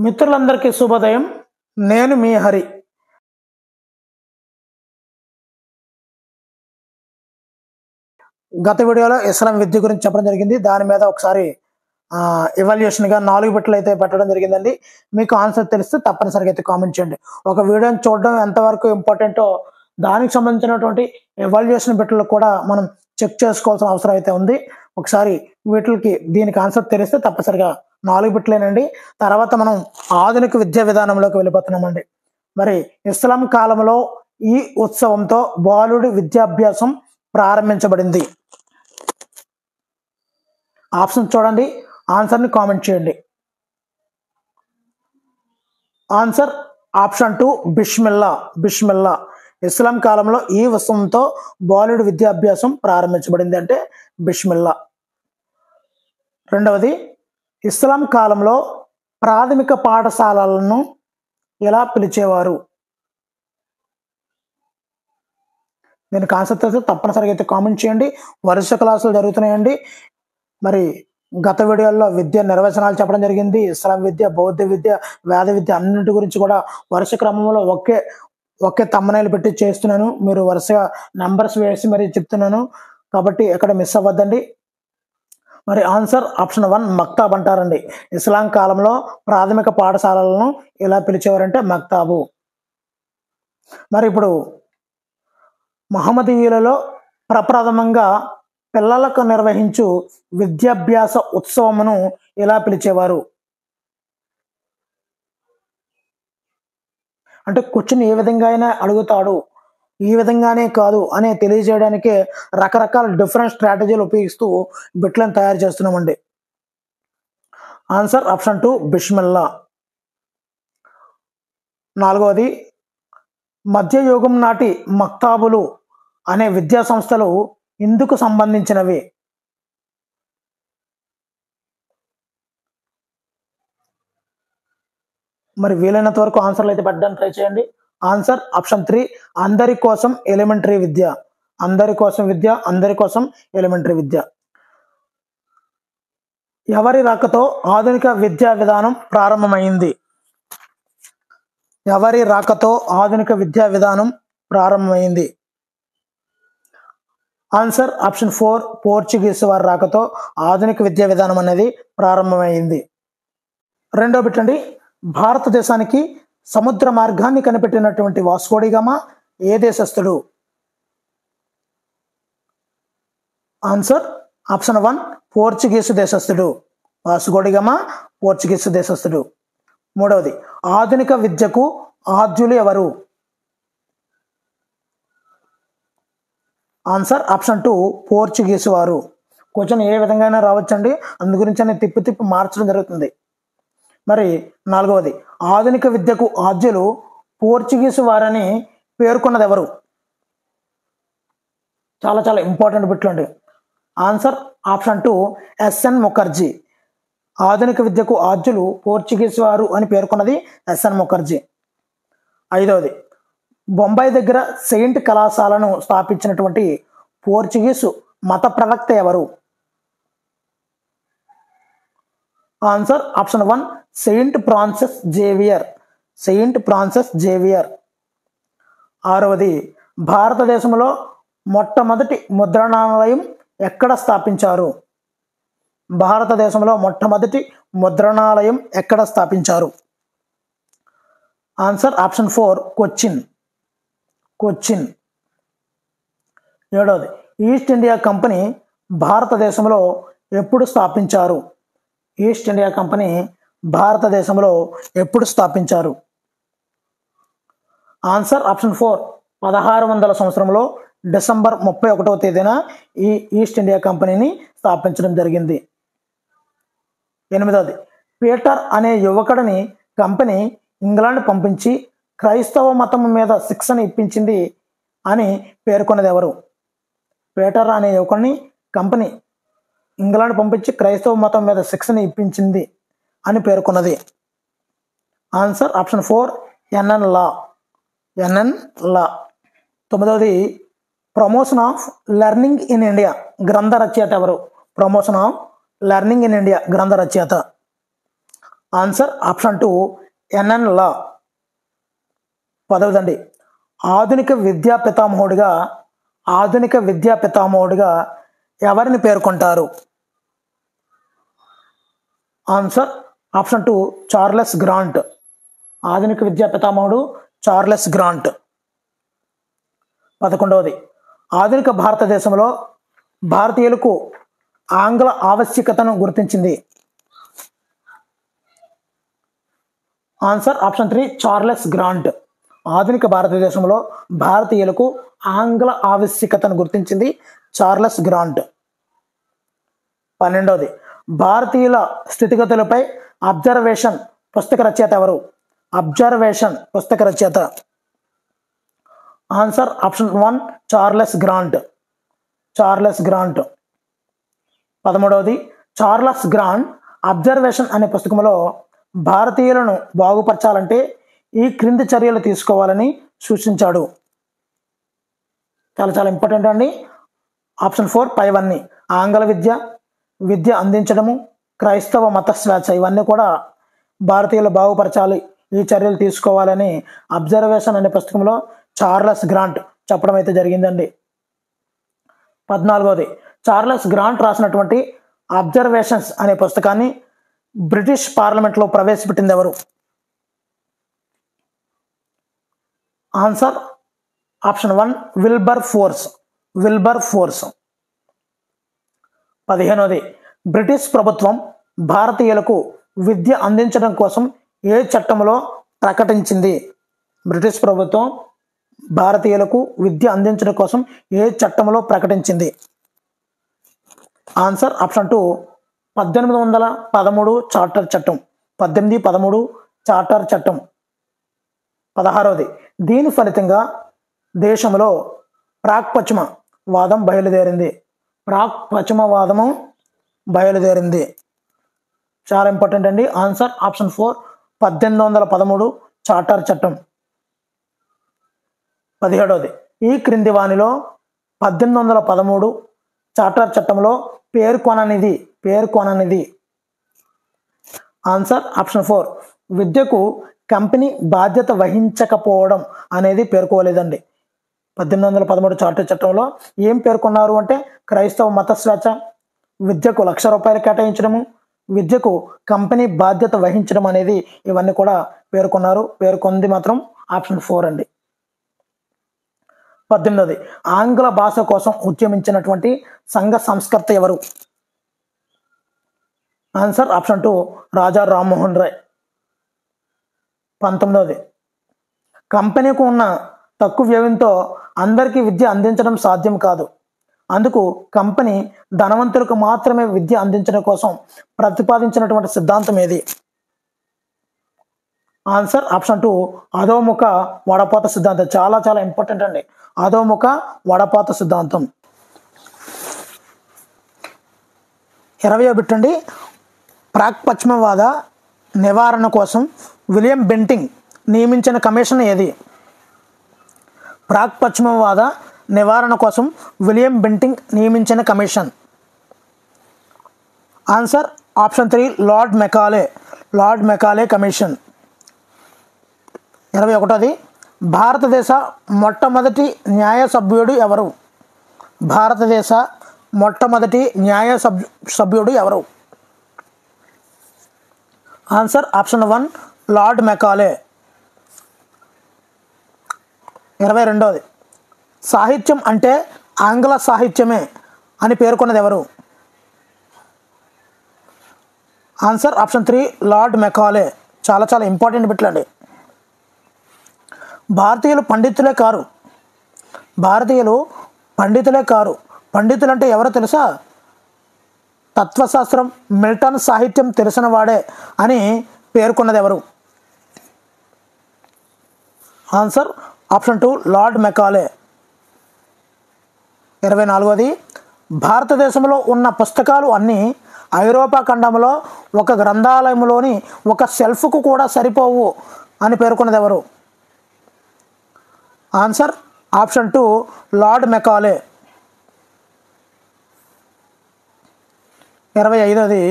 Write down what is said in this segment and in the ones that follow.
మిత్రులందరికీ శుభోదయం. నేను మీ హరి. గత వీడియోలో ఇస్లాం విద్య గురించి చెప్పడం జరిగింది. దాని మీద ఒకసారి ఎవాల్యుయేషన్గా 4 బిట్లు అయితే పెట్టడం జరిగిందండి. మీకు ఆన్సర్ తెలిస్తే తప్పనిసరిగా అయితే కామెంట్ చేయండి. ఒక వీడియోని చూడడం ఎంతవరకు ఇంపార్టెంటో దానికి సంబంధించినటువంటి ఎవాల్యుయేషన్ బిట్లు కూడా మనం చెక్ చేసుకోవాల్సిన అవసరం అయితే ఉంది. ఒకసారి వీటికి దీనికి ఆన్సర్ తెలిస్తే తప్పనిసరిగా 4 బిట్లేనండి. తర్వాత మనం ఆధునిక విద్యా విధానంలోకి వెళ్ళిపోతున్నామండి. మరి ఇస్లాం కాలంలో ఈ ఉత్సవంతో బాలుడి విద్యాభ్యాసం ప్రారంభించబడింది. ఆప్షన్ చూడండి, ఆన్సర్ని కామెంట్ చేయండి. ఆన్సర్ ఆప్షన్ 2 బిస్మిల్లా. బిస్మిల్లా. ఇస్లాం కాలంలో ఈ ఉత్సవంతో బాలుడి విద్యాభ్యాసం ప్రారంభించబడింది అంటే బిస్మిల్లా. రెండవది, ఇస్లాం కాలంలో ప్రాథమిక పాఠశాలలను ఎలా పిలిచేవారు? దీనికి ఆన్సర్ తెలిస్తే తప్పనిసరిగా అయితే కామెంట్ చేయండి. వరుస క్లాసులు జరుగుతున్నాయండి. మరి గత వీడియోల్లో విద్య నిర్వచనాలు చెప్పడం జరిగింది. ఇస్లాం విద్య, బౌద్ధ విద్య, వేద విద్య అన్నింటి గురించి కూడా వరుస క్రమంలో ఒకే తమ్మనేలు పెట్టి చేస్తున్నాను. మీరు వరుసగా నెంబర్స్ వేసి మరి చెప్తున్నాను కాబట్టి ఎక్కడ మిస్ అవ్వద్దండి. మరి ఆన్సర్ ఆప్షన్ 1 మక్తాబ్ అంటారండి. ఇస్లాం కాలంలో ప్రాథమిక పాఠశాలలను ఎలా పిలిచేవారంటే మక్తాబు. మరి ఇప్పుడు మహమ్మదీయులలో ప్రప్రథమంగా పిల్లలకు నిర్వహించు విద్యాభ్యాస ఉత్సవమును ఎలా పిలిచేవారు? అంటే క్వశ్చన్ ఏ విధంగా అయినా అడుగుతాడు, ఈ విధంగానే కాదు అనే తెలియజేయడానికే రకరకాల డిఫరెంట్ స్ట్రాటజీలు ఉపయోగిస్తూ బిట్లను తయారు చేస్తున్నామండి. Answer option 2 Bismillah. నాలుగవది, మధ్యయుగం నాటి మక్తాబులు అనే విద్యా సంస్థలు ఇందుకు సంబంధించినవి? మరి వీలైనంత వరకు ఆన్సర్లు అయితే పెట్టడానికి ట్రై చేయండి. ఆన్సర్ ఆప్షన్ 3 అందరి కోసం ఎలిమెంటరీ విద్య. అందరి కోసం విద్య, అందరి కోసం ఎలిమెంటరీ విద్య. ఎవరి రాకతో ఆధునిక విద్యా విధానం ప్రారంభమైంది? ఎవరి రాకతో ఆధునిక విద్యా విధానం ప్రారంభమైంది? ఆన్సర్ ఆప్షన్ 4 పోర్చుగీస్ వారి రాకతో ఆధునిక విద్యా విధానం అనేది ప్రారంభమైంది. రెండో బిట్ అండి, భారతదేశానికి సముద్ర మార్గాన్ని కనిపెట్టినటువంటి వాస్కో డి గామా ఏ దేశస్థుడు? ఆన్సర్ ఆప్షన్ 1 పోర్చుగీసు దేశస్థుడు. వాస్కో డి గామా పోర్చుగీసు దేశస్థుడు. మూడవది, ఆధునిక విద్యకు ఆద్యులు ఎవరు? ఆన్సర్ ఆప్షన్ 2 పోర్చుగీసు వారు. క్వశ్చన్ ఏ విధంగా రావచ్చండి, అందు గురించి అనేది తిప్పి మార్చడం జరుగుతుంది. మరి నాలుగవది, ఆధునిక విద్యకు ఆద్యులు పోర్చుగీసు వారని పేర్కొన్నది ఎవరు? చాలా చాలా ఇంపార్టెంట్ బిట్లు అండి. Answer option 2 SN Mukherjee. ఆధునిక విద్యకు ఆద్యులు పోర్చుగీసు వారు అని పేర్కొన్నది ఎస్ఎన్ ముఖర్జీ. ఐదవది, బొంబాయి దగ్గర సెయింట్ కళాశాలను స్థాపించినటువంటి పోర్చుగీసు మత ప్రవక్త ఎవరు? Answer option 1 saint Francis Xavier. Saint Francis Xavier. ఆరవది, భారతదేశంలో మొట్టమొదటి ముద్రణాలయం ఎక్కడ స్థాపించారు? భారతదేశంలో మొట్టమొదటి ముద్రణాలయం ఎక్కడ స్థాపించారు? Answer option 4 Cochin. కొచ్చిన్. ఏడవది, ఈస్ట్ ఇండియా కంపెనీ భారతదేశంలో ఎప్పుడు స్థాపించారు? ఈస్ట్ ఇండియా కంపెనీ భారతదేశంలో ఎప్పుడు స్థాపించారు? ఆన్సర్ ఆప్షన్ 4 1600 సంవత్సరంలో డిసెంబర్ 31వ తేదీన ఈ ఈస్ట్ ఇండియా కంపెనీని స్థాపించడం జరిగింది. ఎనిమిదవది, పీటర్ అనే యువకుడిని కంపెనీ ఇంగ్లాండ్ పంపించి క్రైస్తవ మతం మీద శిక్షణ ఇప్పించింది అని పేర్కొన్నది ఎవరు? పీటర్ అనే యువకుడిని కంపెనీ ఇంగ్లాండ్ పంపించి క్రైస్తవ మతం మీద శిక్షణ ఇప్పించింది అని పేర్కొన్నది. Answer option 4 NN Law. NN Law. తొమ్మిదవది, promotion of learning in India గ్రంథ రచయిత ఎవరు? Promotion of learning in India గ్రంథ రచయిత. Answer option 2 NN Law. 10వదండి, ఆధునిక విద్యా పితామహుడిగా ఎవరిని పేర్కొంటారు? Answer option 2 Charles Grant. ఆధునిక విద్యా పితామహుడు చార్లెస్ గ్రాంట్. 11వది, ఆధునిక భారతదేశంలో భారతీయులకు ఆంగ్ల ఆవశ్యకతను గుర్తించింది. Answer option 3 Charles Grant. ఆధునిక భారతదేశంలో భారతీయులకు ఆంగ్ల ఆవశ్యకతను గుర్తించింది చార్లెస్ గ్రాంట్. 12వది, భారతీయుల స్థితిగతులపై అబ్జర్వేషన్ పుస్తక రచయిత ఎవరు? అబ్జర్వేషన్ పుస్తక రచయిత. Answer option 1 Charles Grant. 13వది, చార్లెస్ గ్రాంట్ అబ్జర్వేషన్ అనే పుస్తకంలో భారతీయులను బాగుపరచాలంటే ఈ క్రింది చర్యలు తీసుకోవాలని సూచించాడు. చాలా ఇంపార్టెంట్ అండి. ఆప్షన్ 4 పైవన్నీ, ఆంగ్ల విద్య అందించడము, క్రైస్తవ మత స్వేచ్ఛ, ఇవన్నీ కూడా భారతీయులు బాగుపరచాలి, ఈ చర్యలు తీసుకోవాలని అబ్జర్వేషన్ అనే పుస్తకంలో చార్లెస్ గ్రాంట్ చెప్పడం అయితే జరిగిందండి. 14వది, చార్లెస్ గ్రాంట్ రాసినటువంటి అబ్జర్వేషన్స్ అనే పుస్తకాన్ని బ్రిటిష్ పార్లమెంట్లో ప్రవేశపెట్టింది ఎవరు? Answer option 1 Wilberforce. 15వది, బ్రిటిష్ ప్రభుత్వం భారతీయులకు విద్య అందించడం కోసం ఏ చట్టంలో ప్రకటించింది? బ్రిటిష్ ప్రభుత్వం భారతీయులకు విద్య అందించడం కోసం ఏ చట్టంలో ప్రకటించింది? ఆన్సర్ ఆప్షన్ 2 1813 చార్టర్ చట్టం. 1813 చార్టర్ చట్టం. 16వది, దీని ఫలితంగా దేశంలో ప్రాక్పశ్చిమ వాదం బయలుదేరింది. చాలా ఇంపార్టెంట్ అండి. ఆన్సర్ ఆప్షన్ 4 1813 చార్టర్ చట్టం. 17వది, ఈ క్రింది వానిలో 1813 చార్టర్ చట్టంలో పేర్కొననిది. ఆన్సర్ ఆప్షన్ 4 విద్యకు కంపెనీ బాధ్యత వహించకపోవడం అనేది పేర్కోలేదండి. 1813 చార్టర్ చట్టంలో ఏం పేర్కొన్నారు అంటే క్రైస్తవ మత స్వేచ్ఛ, విద్యకు ₹1,00,000 కేటాయించడము, విద్యకు కంపెనీ బాధ్యత వహించడం అనేది ఇవన్నీ కూడా పేర్కొన్నారు. పేర్కొంది మాత్రం ఆప్షన్ 4 అండి. 18వది, ఆంగ్ల భాష కోసం ఉద్యమించినటువంటి సంఘ సంస్కర్త ఎవరు? Answer option 2 Raja Rammohan Roy. 19వది, కంపెనీకు ఉన్న తక్కువ వ్యయంతో అందరికీ విద్య అందించడం సాధ్యం కాదు, అందుకు కంపెనీ ధనవంతులకు మాత్రమే విద్య అందించడం కోసం ప్రతిపాదించినటువంటి సిద్ధాంతం ఏది? ఆన్సర్ ఆప్షన్ 2 అధోముఖ వడపోత సిద్ధాంతం. చాలా ఇంపార్టెంట్ అండి, అధోముఖ వడపోత సిద్ధాంతం. 20వ బిట్ అండి, ప్రాక్పశ్చిమవాద నివారణ కోసం విలియం బెంటింగ్ నియమించిన కమిషన్ ఏది? ప్రాక్పశ్చిమవాద నివారణ కోసం విలియం బెంటింగ్ నియమించిన commission. Answer option 3 Lord Macaulay commission. 21వది, భారతదేశ మొట్టమొదటి న్యాయ సభ్యుడు ఎవరు? భారతదేశ మొట్టమొదటి న్యాయ సభ్యుడు ఎవరు? Answer option 1 Lord Macaulay. 22వది, సాహిత్యం అంటే ఆంగ్ల సాహిత్యమే అని పేర్కొన్నది ఎవరు? Answer option 3 Lord Macaulay. చాలా ఇంపార్టెంట్ బిట్లు అండి. భారతీయులు పండితులే కారు. పండితులు అంటే ఎవరో తెలుసా? తత్వశాస్త్రం, మిల్టన్ సాహిత్యం తెలిసిన వాడే అని పేర్కొన్నది ఎవరు? Answer option 2 Lord Macaulay. 24వది, భారతదేశంలో ఉన్న పుస్తకాలు అన్నీ ఐరోపా ఖండంలో ఒక గ్రంథాలయంలోని ఒక షెల్ఫ్కు కూడా సరిపోవు అని పేర్కొన్నది ఎవరు? Answer option 2 Lord Macaulay. 25వది,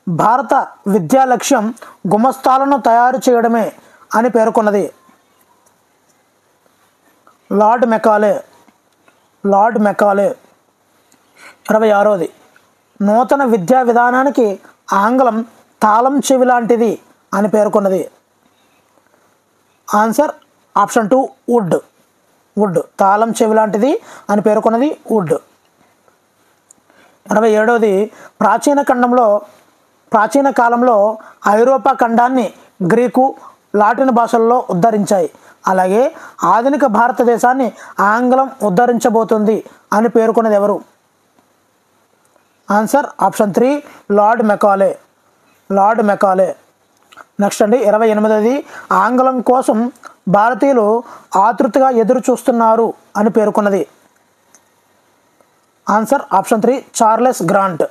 భారత విద్యా లక్ష్యం గుమస్తాలను తయారు చేయడమే అని పేర్కొన్నది? Lord Macaulay. 26ది, నూతన విద్యా విధానానికి ఆంగ్లం తాళం చెవి లాంటిది అని పేర్కొన్నది? Answer option 2 Wood. తాళం చెవి లాంటిది అని పేర్కొన్నది వుడ్. 27ది, ప్రాచీన కాలంలో ఐరోపా ఖండాన్ని గ్రీకు, లాటిన్ భాషల్లో ఉద్ధరించాయి. అలాగే ఆధునిక భారతదేశాన్ని ఆంగ్లం ఉద్ధరించబోతుంది అని పేర్కొన్నది ఎవరు? Answer option 3 Lord Macaulay. Next అండి 28ది, ఆంగ్లం కోసం భారతీయులు ఆతృతగా ఎదురు చూస్తున్నారు అని పేర్కొన్నది? Answer option 3 Charles grant.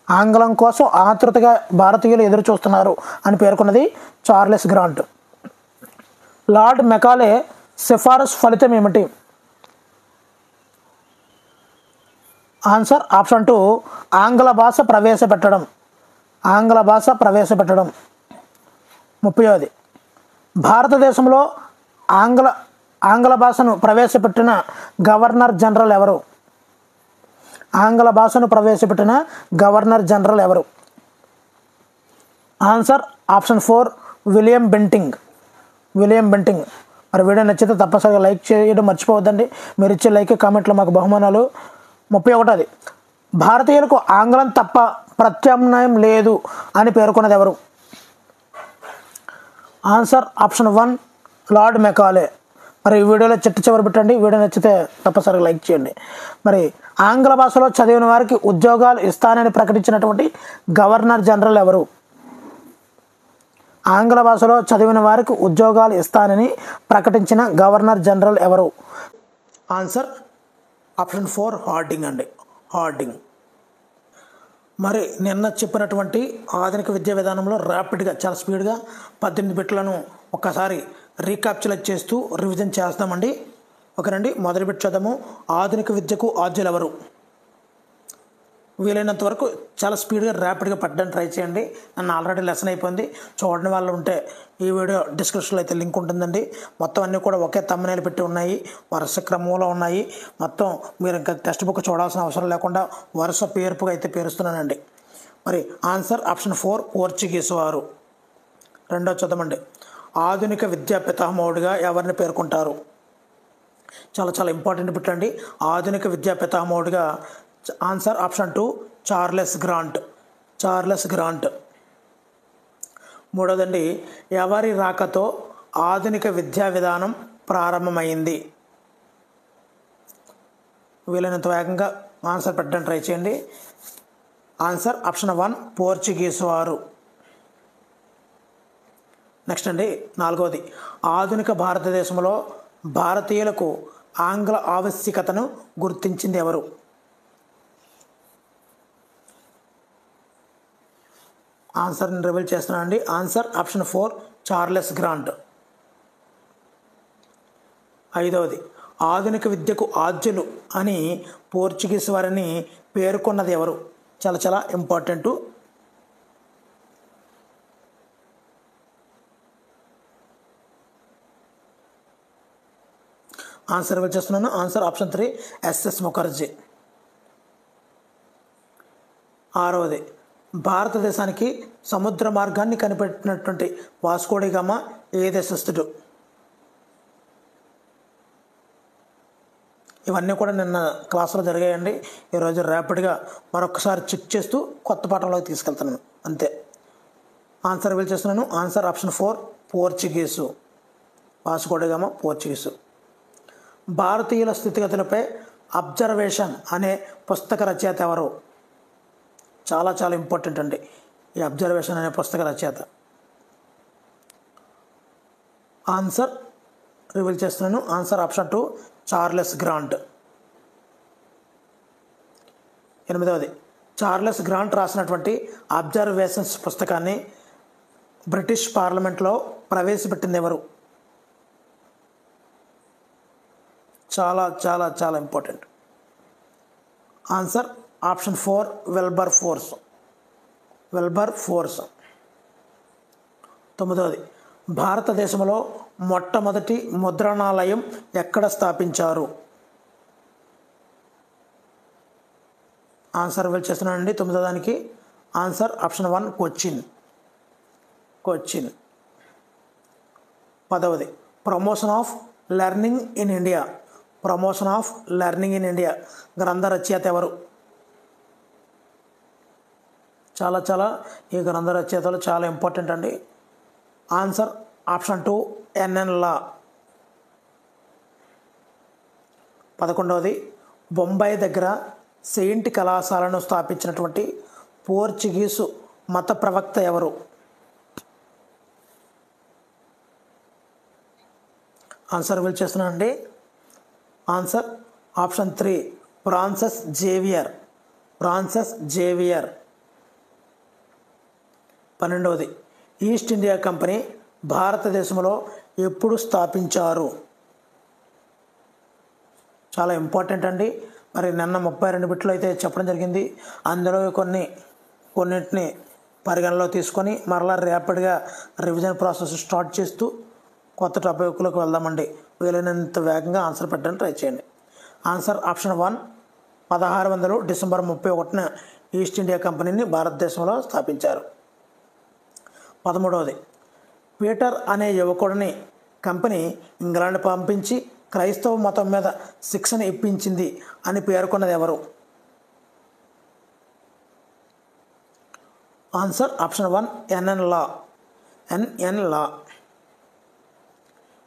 ఆంగ్లం కోసం ఆతృతగా భారతీయులు ఎదురు చూస్తున్నారు అని పేర్కొన్నది చార్లెస్ గ్రాంట్. లార్డ్ మెకాలే సిఫారసు ఫలితం ఏమిటి? ఆన్సర్ ఆప్షన్ 2 ఆంగ్ల భాష ప్రవేశపెట్టడం. 30ది, భారతదేశంలో ఆంగ్ల భాషను ప్రవేశపెట్టిన గవర్నర్ జనరల్ ఎవరు? Answer option 4 William Bentinck. మరి వీడియో నచ్చితే తప్పనిసరిగా లైక్ చేయడం మర్చిపోవద్దండి. మీరు ఇచ్చే లైక్, కామెంట్లో మాకు బహుమానాలు. 31ది, భారతీయులకు ఆంగ్లం తప్ప ప్రత్యామ్నాయం లేదు అని పేర్కొన్నది ఎవరు? Answer option 1 Lord Macaulay. మరి ఈ వీడియోలో చివరి పెట్టండి. వీడియో నచ్చితే తప్పనిసరిగా లైక్ చేయండి. మరి ఆంగ్ల భాషలో చదివిన వారికి ఉద్యోగాలు ఇస్తానని ప్రకటించినటువంటి గవర్నర్ జనరల్ ఎవరు? ఆంగ్ల భాషలో చదివిన వారికి ఉద్యోగాలు ఇస్తానని ప్రకటించిన గవర్నర్ జనరల్ ఎవరు? Answer option 4 Hardinge. మరి నిన్న చెప్పినటువంటి ఆధునిక విద్యా విధానంలో ర్యాపిడ్గా, చాలా స్పీడ్గా 18 బిట్లను ఒక్కసారి రీక్యాప్చులేట్ చేస్తూ రివిజన్ చేస్తామండి. ఓకేనండి, మొదటి బిట్ చూద్దాము. ఆధునిక విద్యకు ఆద్యులు ఎవరు? వీలైనంత వరకు చాలా స్పీడ్గా ర్యాపిడ్గా పట్టడానికి ట్రై చేయండి. నన్ను ఆల్రెడీ లెసన్ అయిపోయింది. చూడని వాళ్ళు ఉంటే ఈ వీడియో డిస్క్రిప్షన్లో అయితే లింక్ ఉంటుందండి. మొత్తం అన్నీ కూడా ఒకే తమ్మనేలు పెట్టి ఉన్నాయి, వరుస క్రమంలో ఉన్నాయి. మొత్తం మీరు ఇంకా టెక్స్ట్ బుక్ చూడాల్సిన అవసరం లేకుండా వరుస పేర్పుగా అయితే పేరుస్తున్నానండి. మరి ఆన్సర్ ఆప్షన్ 4 పోర్చుగీసు వారు. రెండో చూద్దామండి. ఆధునిక విద్యా పితామహుడిగా ఎవరిని పేర్కొంటారు? చాలా ఇంపార్టెంట్ బిట్ అండి. ఆధునిక విద్యా పితామహుడిగా ఆన్సర్ ఆప్షన్ 2 చార్లెస్ గ్రాంట్. మూడోదండి, ఎవరి రాకతో ఆధునిక విద్యా విధానం ప్రారంభమైంది? వీలైనంత వేగంగా ఆన్సర్ పెట్టడానికి ట్రై చేయండి. ఆన్సర్ ఆప్షన్ 1 పోర్చుగీసు వారు. నెక్స్ట్ అండి 4వది, ఆధునిక భారతదేశంలో భారతీయులకు ఆంగ్ల ఆవశ్యకతను గుర్తించింది ఎవరు? ఆన్సర్ని రివీల్ చేస్తున్నానండి. Answer option 4 Charles Grant. 5వది, ఆధునిక విద్యకు ఆద్యులు అని పోర్చుగీస్ వారిని పేర్కొన్నది ఎవరు? చాలా ఇంపార్టెంటు. ఆన్సర్ రివీల్ చేస్తున్నాను. Answer option 3 SS Mukherjee. 6వది, భారతదేశానికి సముద్ర మార్గాన్ని కనిపెట్టినటువంటి వాస్కో డి గామా ఏ దేశస్థుడు? ఇవన్నీ కూడా నిన్న క్లాసులో జరిగాయండి. ఈరోజు ర్యాపిడ్గా మరొకసారి చెక్ చేస్తూ కొత్త పాఠంలోకి తీసుకెళ్తున్నాను అంతే. ఆన్సర్ రివీల్ చేస్తున్నాను. Answer option 4 Portuguese. Vasco da Gama Portuguese. భారతీయుల స్థితిగతులపై అబ్జర్వేషన్ అనే పుస్తక రచయిత ఎవరు? చాలా ఇంపార్టెంట్ అండి ఈ అబ్జర్వేషన్ అనే పుస్తక రచయిత. ఆన్సర్ రివీల్ చేస్తున్నాను. Answer option 2 Charles Grant. 8వది, చార్లెస్ గ్రాంట్ రాసినటువంటి అబ్జర్వేషన్స్ పుస్తకాన్ని బ్రిటిష్ పార్లమెంట్లో ప్రవేశపెట్టింది ఎవరు? చాలా important. Answer option 4 Wilberforce. Wilberforce. 9వది భారతదేశంలో మొట్టమొదటి ముద్రణాలయం ఎక్కడ స్థాపించారు? ఆన్సర్ రివీల్ చేస్తున్నానండి 9వ దానికి. Answer option 1 Cochin. 10వది promotion of learning in India. Promotion of learning in India గ్రంథ రచయిత ఎవరు? ఈ గ్రంథ రచయితలు చాలా ఇంపార్టెంట్ అండి. Answer option 2 NN Law. 11వది బొంబాయి దగ్గర సెయింట్ కళాశాలను స్థాపించినటువంటి పోర్చుగీసు మత ప్రవక్త ఎవరు? ఆన్సర్ రివీల్ చేస్తున్నానండి. Answer option 3 Francis Xavier. 12వది ఈస్ట్ ఇండియా కంపెనీ భారతదేశంలో ఎప్పుడు స్థాపించారు? చాలా ఇంపార్టెంట్ అండి. మరి నిన్న 32 బిట్లు అయితే చెప్పడం జరిగింది. అందులో కొన్నింటిని పరిగణలో తీసుకొని మరలా ర్యాపిడ్గా రివిజన్ ప్రాసెస్ స్టార్ట్ చేస్తూ కొత్త టాపిక్లోకి వెళ్దామండి. వీలైనంత వేగంగా ఆన్సర్ పెట్టడానికి ట్రై చేయండి. ఆన్సర్ ఆప్షన్ 1 1600 డిసెంబర్ 31న ఈస్ట్ ఇండియా కంపెనీని భారతదేశంలో స్థాపించారు. 13వది పీటర్ అనే యువకుడిని కంపెనీ ఇంగ్లాండ్ పంపించి క్రైస్తవ మతం మీద శిక్షణ ఇప్పించింది అని పేర్కొన్నది ఎవరు? ఆన్సర్ ఆప్షన్ 1 ఎన్ఎన్ లా.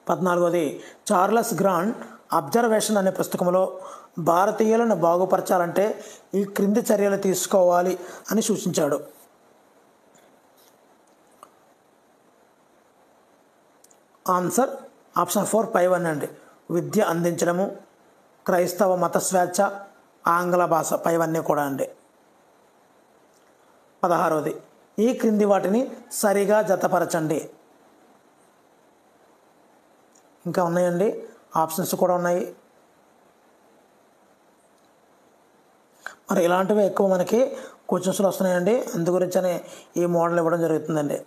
14వది చార్లెస్ గ్రాంట్ అబ్జర్వేషన్ అనే పుస్తకంలో భారతీయులను బాగుపరచాలంటే ఈ క్రింది చర్యలు తీసుకోవాలి అని సూచించాడు. ఆన్సర్ ఆప్షన్ 4 పైవన్ అండి. విద్య అందించడము, క్రైస్తవ మత స్వేచ్ఛ, ఆంగ్ల భాష పైవన్నీ కూడా అండి. 16వది ఈ క్రింది వాటిని సరిగా జతపరచండి. ఇంకా ఉన్నాయండి, ఆప్షన్స్ కూడా ఉన్నాయి. మరి ఇలాంటివి ఎక్కువ మనకి క్వశ్చన్స్లో వస్తున్నాయండి. అందు గురించనే ఈ మోడల్ ఇవ్వడం జరుగుతుందండి.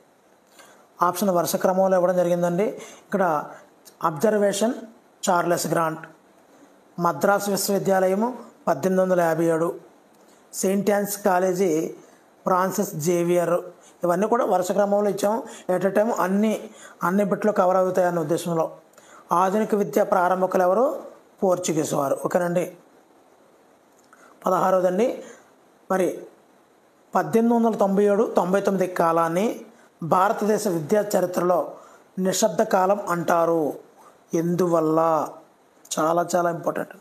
ఆప్షన్ వరుస క్రమంలో ఇవ్వడం జరిగిందండి. ఇక్కడ అబ్జర్వేషన్ చార్లెస్ గ్రాంట్, మద్రాసు విశ్వవిద్యాలయము 1857, saint Anne's college Francis Xavier. ఇవన్నీ కూడా వరుస క్రమంలో ఇచ్చాము. ఎట్ ఎ టైం అన్ని బిట్లు కవర్ అవుతాయన్న ఉద్దేశంలో. ఆధునిక విద్య ప్రారంభకులు ఎవరు? పోర్చుగీస్ వారు. ఓకేనండి. 16వదండి మరి 1897-99 కాలాన్ని భారతదేశ విద్యా చరిత్రలో నిశ్శబ్ద కాలం అంటారు. ఎందువల్ల? చాలా ఇంపార్టెంట్.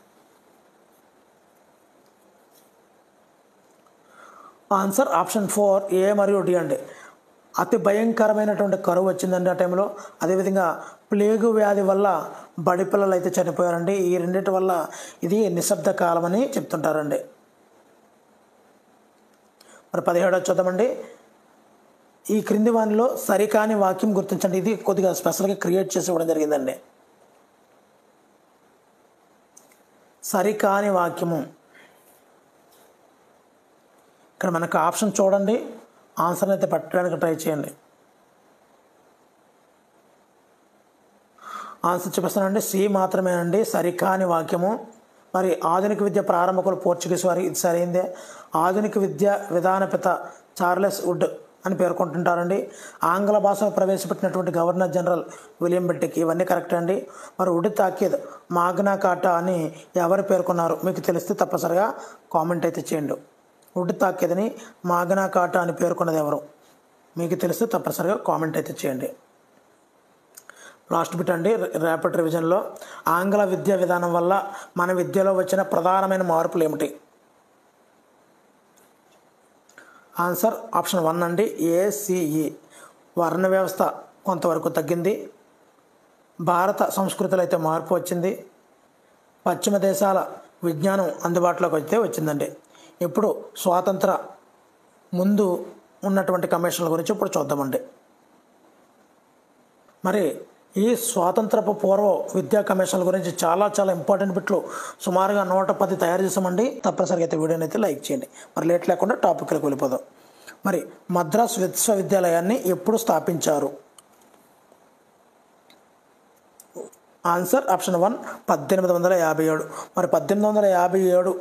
ఆన్సర్ ఆప్షన్ 4 ఏ మరియు డి అండి. అతి భయంకరమైనటువంటి కరువు వచ్చిందండి ఆ టైంలో. అదేవిధంగా ప్లేగు వ్యాధి వల్ల బడి పిల్లలు అయితే చనిపోయారండి. ఈ రెండింటి వల్ల ఇది నిశ్శబ్ద కాలం అని చెప్తుంటారండి. మరి 17వ చూద్దామండి. ఈ క్రింది వానిలో సరికాని వాక్యం గుర్తించండి. ఇది కొద్దిగా స్పెషల్గా క్రియేట్ చేసి ఇవ్వడం జరిగిందండి. సరికాని వాక్యము. ఇక్కడ మనకు ఆప్షన్ చూడండి, ఆన్సర్ అయితే పెట్టడానికి ట్రై చేయండి. ఆన్సర్ చూపిస్తానండి. సి మాత్రమేనండి సరికాని వాక్యము. మరి ఆధునిక విద్య ప్రారంభకులు పోర్చుగీస్ వారి, ఇది సరైందే. ఆధునిక విద్య విధానపిత చార్లెస్ వుడ్ అని పేర్కొంటుంటారండి. ఆంగ్ల భాషను ప్రవేశపెట్టినటువంటి గవర్నర్ జనరల్ విలియం బెంటిక్. ఇవన్నీ కరెక్ట్ అండి. మరి వుడ్ తాకీద్ మాగ్నా కార్టా అని ఎవరు పేర్కొన్నారు? మీకు తెలిస్తే తప్పనిసరిగా కామెంట్ అయితే చేయండి. వుడ్ తాకీద్ని మాగ్నా కార్టా అని పేర్కొన్నది ఎవరు? మీకు తెలిస్తే తప్పనిసరిగా కామెంట్ అయితే చేయండి. లాస్ట్ బిట్ అండి ర్యాపిడ్ రివిజన్లో. ఆంగ్ల విద్యా విధానం వల్ల మన విద్యలో వచ్చిన ప్రధానమైన మార్పులు ఏమిటి? ఆన్సర్ ఆప్షన్ 1 అండి ఏసీఈ. వర్ణ వ్యవస్థ కొంతవరకు తగ్గింది. భారత సంస్కృతిలో అయితే మార్పు వచ్చింది. పశ్చిమ దేశాల విజ్ఞానం అందుబాటులోకి అయితే వచ్చిందండి. ఇప్పుడు స్వాతంత్ర ముందు ఉన్నటువంటి కమిషన్ల గురించి ఇప్పుడు చూద్దామండి. మరి ఈ స్వాతంత్రపు పూర్వ విద్యా కమిషన్ల గురించి చాలా ఇంపార్టెంట్ బిట్లు సుమారుగా 110 తయారు చేసామండి. తప్పనిసరిగా అయితే వీడియోని అయితే లైక్ చేయండి. మరి లేట్ లేకుండా టాపిక్లకు వెళ్ళిపోదాం. మరి మద్రాస్ విశ్వవిద్యాలయాన్ని ఎప్పుడు స్థాపించారు? Answer option 1 1857. మరి 1857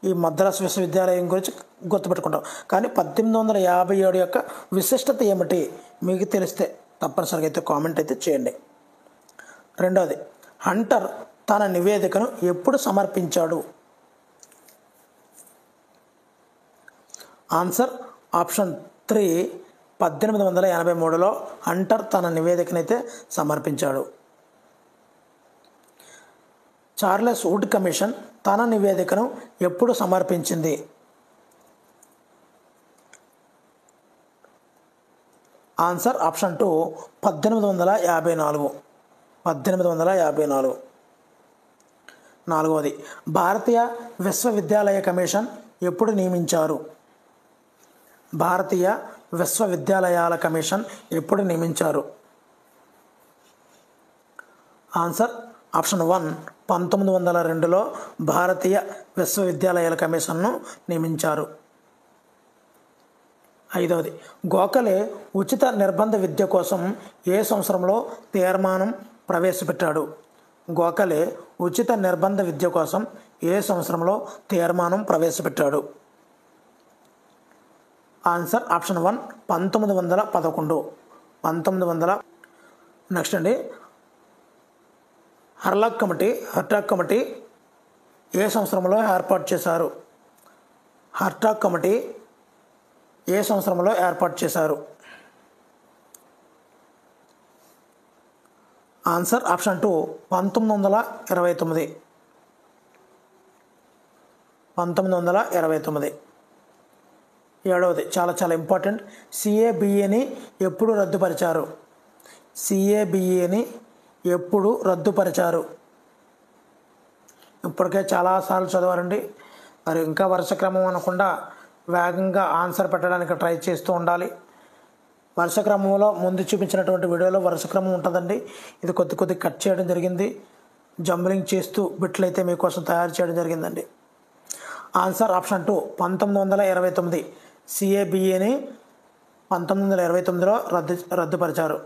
ఈ మద్రాస్ విశ్వవిద్యాలయం గురించి గుర్తుపెట్టుకుంటాం. కానీ 1857 యొక్క విశిష్టత ఏమిటి మీకు తెలిస్తే తప్పనిసరిగా అయితే కామెంట్ అయితే చేయండి. రెండవది, హంటర్ తన నివేదికను ఎప్పుడు సమర్పించాడు? ఆన్సర్ ఆప్షన్ 3 1883లో హంటర్ తన నివేదికనైతే సమర్పించాడు. చార్లెస్ వుడ్ కమిషన్ తన నివేదికను ఎప్పుడు సమర్పించింది? Answer option 2 1854. 1854. నాలుగవది, భారతీయ విశ్వవిద్యాలయ కమిషన్ ఎప్పుడు నియమించారు? భారతీయ విశ్వవిద్యాలయాల కమిషన్ ఎప్పుడు నియమించారు? ఆన్సర్ ఆప్షన్ 1 1902లో భారతీయ విశ్వవిద్యాలయాల కమిషన్ను నియమించారు. ఐదవది, గోఖలే ఉచిత నిర్బంధ విద్య కోసం ఏ సంవత్సరంలో తీర్మానం ప్రవేశపెట్టాడు? గోఖలే ఉచిత నిర్బంధ విద్య కోసం ఏ సంవత్సరంలో తీర్మానం ప్రవేశపెట్టాడు? Answer option 1 1911. 1900. నెక్స్ట్ అండి, హర్టాగ్ కమిటీ ఏ సంవత్సరంలో ఏర్పాటు చేశారు? హర్టాగ్ కమిటీ ఏ సంవత్సరంలో ఏర్పాటు చేశారు? Answer option 2 1929. 1929. ఏడవది, చాలా చాలా ఇంపార్టెంట్, సిఏబిఏని ఎప్పుడు రద్దుపరిచారు? సిఏబిఏని ఎప్పుడు రద్దుపరిచారు? ఇప్పటికే చాలాసార్లు చదవారండి. మరి ఇంకా వరుస క్రమం అనకుండా వేగంగా ఆన్సర్ పెట్టడానికి ట్రై చేస్తూ ఉండాలి. వరుస క్రమంలో ముందు చూపించినటువంటి వీడియోలో వరుస క్రమం ఉంటుందండి. ఇది కొద్ది కట్ చేయడం జరిగింది, జంబ్లింగ్ చేస్తూ బిట్లు అయితే మీకోసం తయారు చేయడం జరిగిందండి. Answer option 2 1929. సిఏబిఏని 1929లో రద్దుపరిచారు.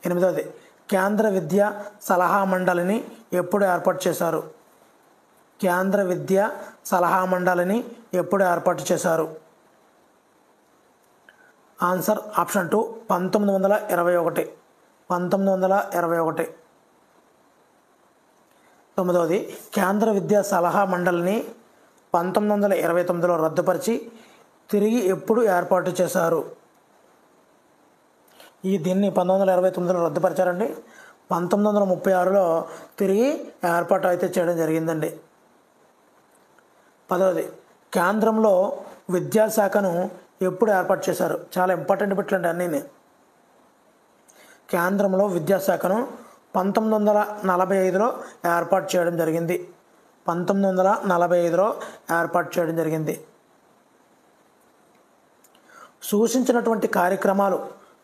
ఎనిమిదవది, కేంద్ర విద్యా సలహా మండలిని ఎప్పుడు ఏర్పాటు చేశారు? కేంద్ర విద్యా సలహా మండలిని ఎప్పుడు ఏర్పాటు చేశారు? Answer option 2 1921. 1921. తొమ్మిదవది, కేంద్ర విద్యా సలహా మండలిని 1929లో రద్దుపరిచి తిరిగి ఎప్పుడు ఏర్పాటు చేశారు? దీన్ని 1929లో రద్దుపరిచారండి. 1936లో తిరిగి ఏర్పాటు అయితే చేయడం జరిగిందండి. 10వది, కేంద్రంలో విద్యాశాఖను ఎప్పుడు ఏర్పాటు చేశారు? చాలా ఇంపార్టెంట్ బిట్లండి అన్నీ. కేంద్రంలో విద్యాశాఖను 1945లో ఏర్పాటు చేయడం జరిగింది. 1945లో ఏర్పాటు చేయడం జరిగింది. సూచించినటువంటి కార్యక్రమాలు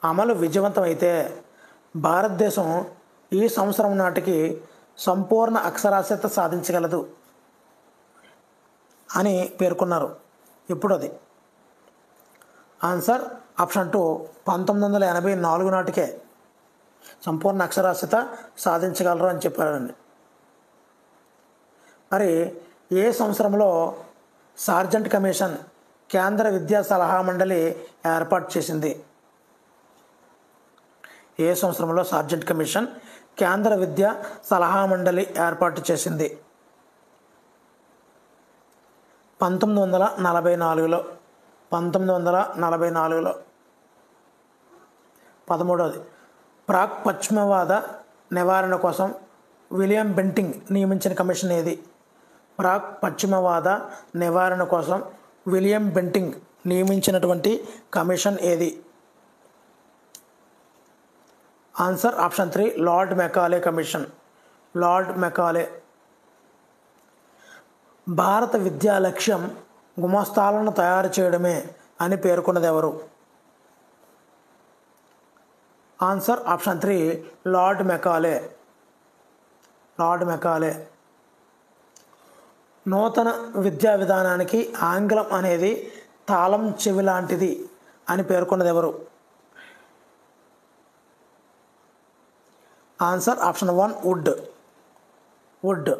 అమలు విజయవంతమైతే భారతదేశం ఈ సంవత్సరం నాటికి సంపూర్ణ అక్షరాస్యత సాధించగలదు అని పేర్కొన్నారు. ఇప్పుడు అది ఆన్సర్ ఆప్షన్ 2 1984 నాటికే సంపూర్ణ అక్షరాస్యత సాధించగలరు అని చెప్పారండి. మరి ఏ సంవత్సరంలో సార్జెంట్ కమిషన్ కేంద్ర విద్యా సలహా మండలి ఏర్పాటు చేసింది? ఏ సంవత్సరంలో సార్జెంట్ కమిషన్ కేంద్ర విద్యా సలహా మండలి ఏర్పాటు చేసింది? 1944లో. 1944లో. 13వది, ప్రాక్ పశ్చిమవాద నివారణ కోసం విలియం బెంటింగ్ నియమించిన కమిషన్ ఏది? ప్రాక్ పశ్చిమవాద నివారణ కోసం విలియం బెంటింగ్ నియమించినటువంటి కమిషన్ ఏది? Answer option 3 Lord Macaulay commission. Lord Macaulay. భారత విద్యా లక్ష్యం గుమస్తాలను తయారు చేయడమే అని పేర్కొన్నది ఎవరు? Answer option 3 Lord Macaulay. Lord Macaulay. నూతన విద్యా విధానానికి ఆంగ్లం అనేది తాళం చెవి లాంటిది అని పేర్కొన్నది ఎవరు? Answer option 1 would.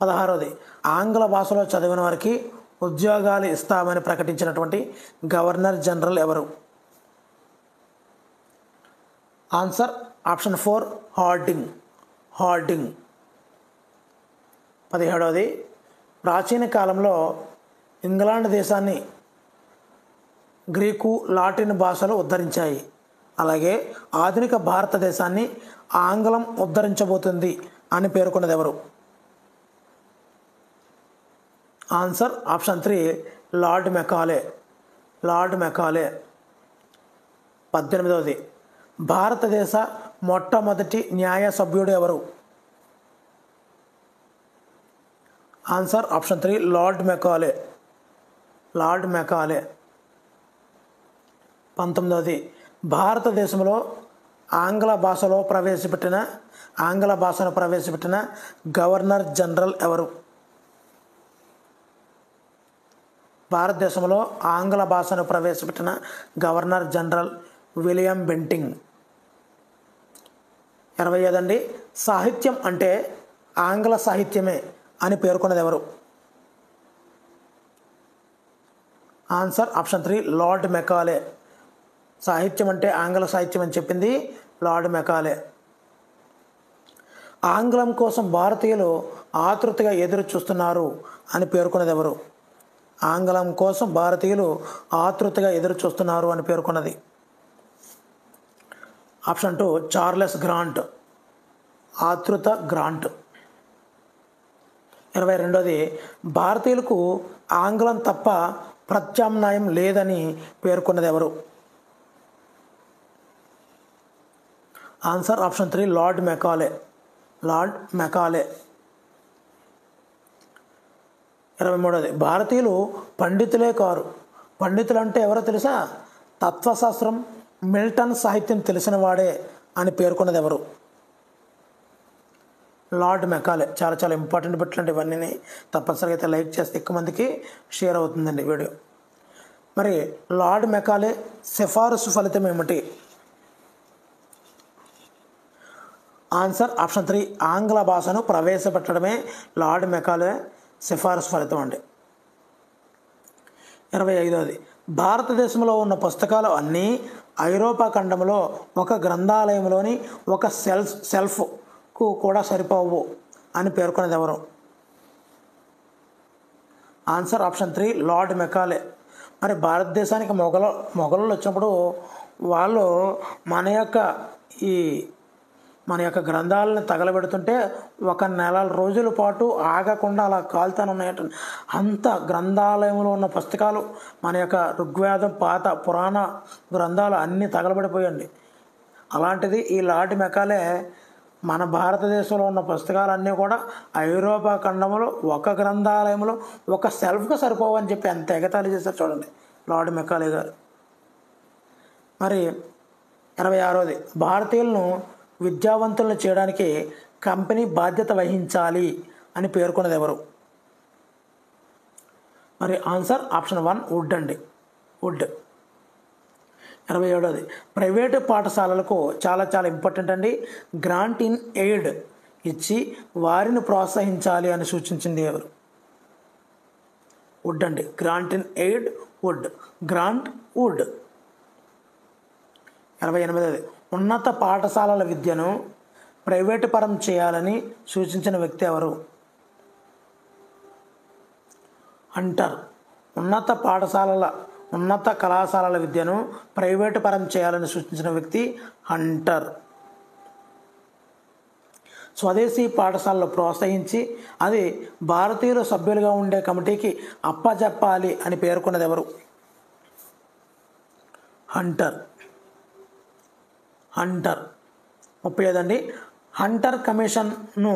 16వది ఆంగ్ల భాషలో చదివిన వారికి ఉద్యోగాలు ఇస్తామని ప్రకటించినటువంటి గవర్నర్ జనరల్ ఎవరు? Answer option 4 Hardinge. 17వది ప్రాచీన కాలంలో ఇంగ్లాండ్ దేశాన్ని గ్రీకు, లాటిన్ భాషలు ఉద్ధరించాయి. అలాగే ఆధునిక భారతదేశాన్ని ఆంగ్లం ఉద్ధరించబోతుంది అని పేర్కొన్నది ఎవరు? Answer option 3 Lord Macaulay. 18వది భారతదేశ మొట్టమొదటి న్యాయ సభ్యుడు ఎవరు? Answer option 3 Lord Macaulay. 19వది భారతదేశంలో ఆంగ్ల భాషను ప్రవేశపెట్టిన గవర్నర్ జనరల్ ఎవరు? భారతదేశంలో ఆంగ్ల భాషను ప్రవేశపెట్టిన గవర్నర్ జనరల్ విలియం బెంటింగ్. 25 సాహిత్యం అంటే ఆంగ్ల సాహిత్యమే అని పేర్కొన్నది ఎవరు? Answer option 3 Lord Macaulay. సాహిత్యం అంటే ఆంగ్ల సాహిత్యం అని చెప్పింది లార్డ్ మెకాలే. ఆంగ్లం కోసం భారతీయులు ఆతృతగా ఎదురు చూస్తున్నారు అని పేర్కొన్నది ఎవరు? ఆంగ్లం కోసం భారతీయులు ఆతృతగా ఎదురు చూస్తున్నారు అని పేర్కొన్నది ఆప్షన్ 2 చార్లెస్ గ్రాంట్. ఆతృత గ్రాంట్. 22వది భారతీయులకు ఆంగ్లం తప్ప ప్రత్యామ్నాయం లేదని పేర్కొన్నది ఎవరు? Answer option 3 Lord Macaulay. 23వది భారతీయులు పండితులే కారు. పండితులు అంటే ఎవరో తెలుసా? తత్వశాస్త్రం, మిల్టన్ సాహిత్యం తెలిసిన వాడే అని పేర్కొన్నది ఎవరు? Lord Macaulay. చాలా చాలా ఇంపార్టెంట్ బిట్లు అండి ఇవన్నీ. తప్పనిసరిగా అయితే లైక్ చేస్తే ఎక్కువ మందికి షేర్ అవుతుందండి వీడియో. మరి లార్డ్ మెకాలే సిఫారసు ఫలితం ఏమిటి? ఆన్సర్ ఆప్షన్ 3 ఆంగ్ల భాషను ప్రవేశపెట్టడమే లార్డ్ మెకాలే సిఫారసు ఫలితం అండి. 25వది భారతదేశంలో ఉన్న పుస్తకాలు అన్నీ ఐరోపా ఖండంలో ఒక గ్రంథాలయంలోని ఒక సెల్ఫ్కు కూడా సరిపోవు అని పేర్కొన్నది ఎవరు? Answer option 3 Lord Macaulay. మరి భారతదేశానికి మొఘలు వచ్చినప్పుడు వాళ్ళు మన యొక్క గ్రంథాలను తగలబెడుతుంటే 1 నెల రోజుల పాటు ఆగకుండా అలా కాలుతానే ఉన్నాయట. అంత గ్రంథాలయంలో ఉన్న పుస్తకాలు మన యొక్క ఋగ్వేదం, పాత పురాణ గ్రంథాలు అన్నీ తగలబడిపోయండి. అలాంటిది ఈ లార్డ్ మెకాలే మన భారతదేశంలో ఉన్న పుస్తకాలన్నీ కూడా ఐరోపా ఖండంలో ఒక గ్రంథాలయంలో ఒక సెల్ఫ్గా సరిపోవని చెప్పి ఎంత ఎగతాళి చేశారు చూడండి లార్డ్ మెకాలే గారు. మరి 26వది భారతీయులను విద్యావంతులను చేయడానికి కంపెనీ బాధ్యత వహించాలి అని పేర్కొన్నది ఎవరు? మరి ఆన్సర్ ఆప్షన్ 1 వుడ్ అండి. 27వది ప్రైవేటు పాఠశాలలకు చాలా చాలా ఇంపార్టెంట్ అండి. గ్రాంట్ ఇన్ ఎయిడ్ ఇచ్చి వారిని ప్రోత్సహించాలి అని సూచించింది ఎవరు? వుడ్ అండి. Grant in aid Wood. 28వది ఉన్నత పాఠశాలల విద్యను ప్రైవేటు పరం చేయాలని సూచించిన వ్యక్తి ఎవరు? హంటర్. ఉన్నత కళాశాలల విద్యను ప్రైవేటు పరం చేయాలని సూచించిన వ్యక్తి హంటర్. స్వదేశీ పాఠశాలలో ప్రోత్సహించి అది భారతీయుల సభ్యులుగా ఉండే కమిటీకి అప్పజెప్పాలి అని పేర్కొన్నది ఎవరు? హంటర్. 35 హంటర్ కమిషన్ను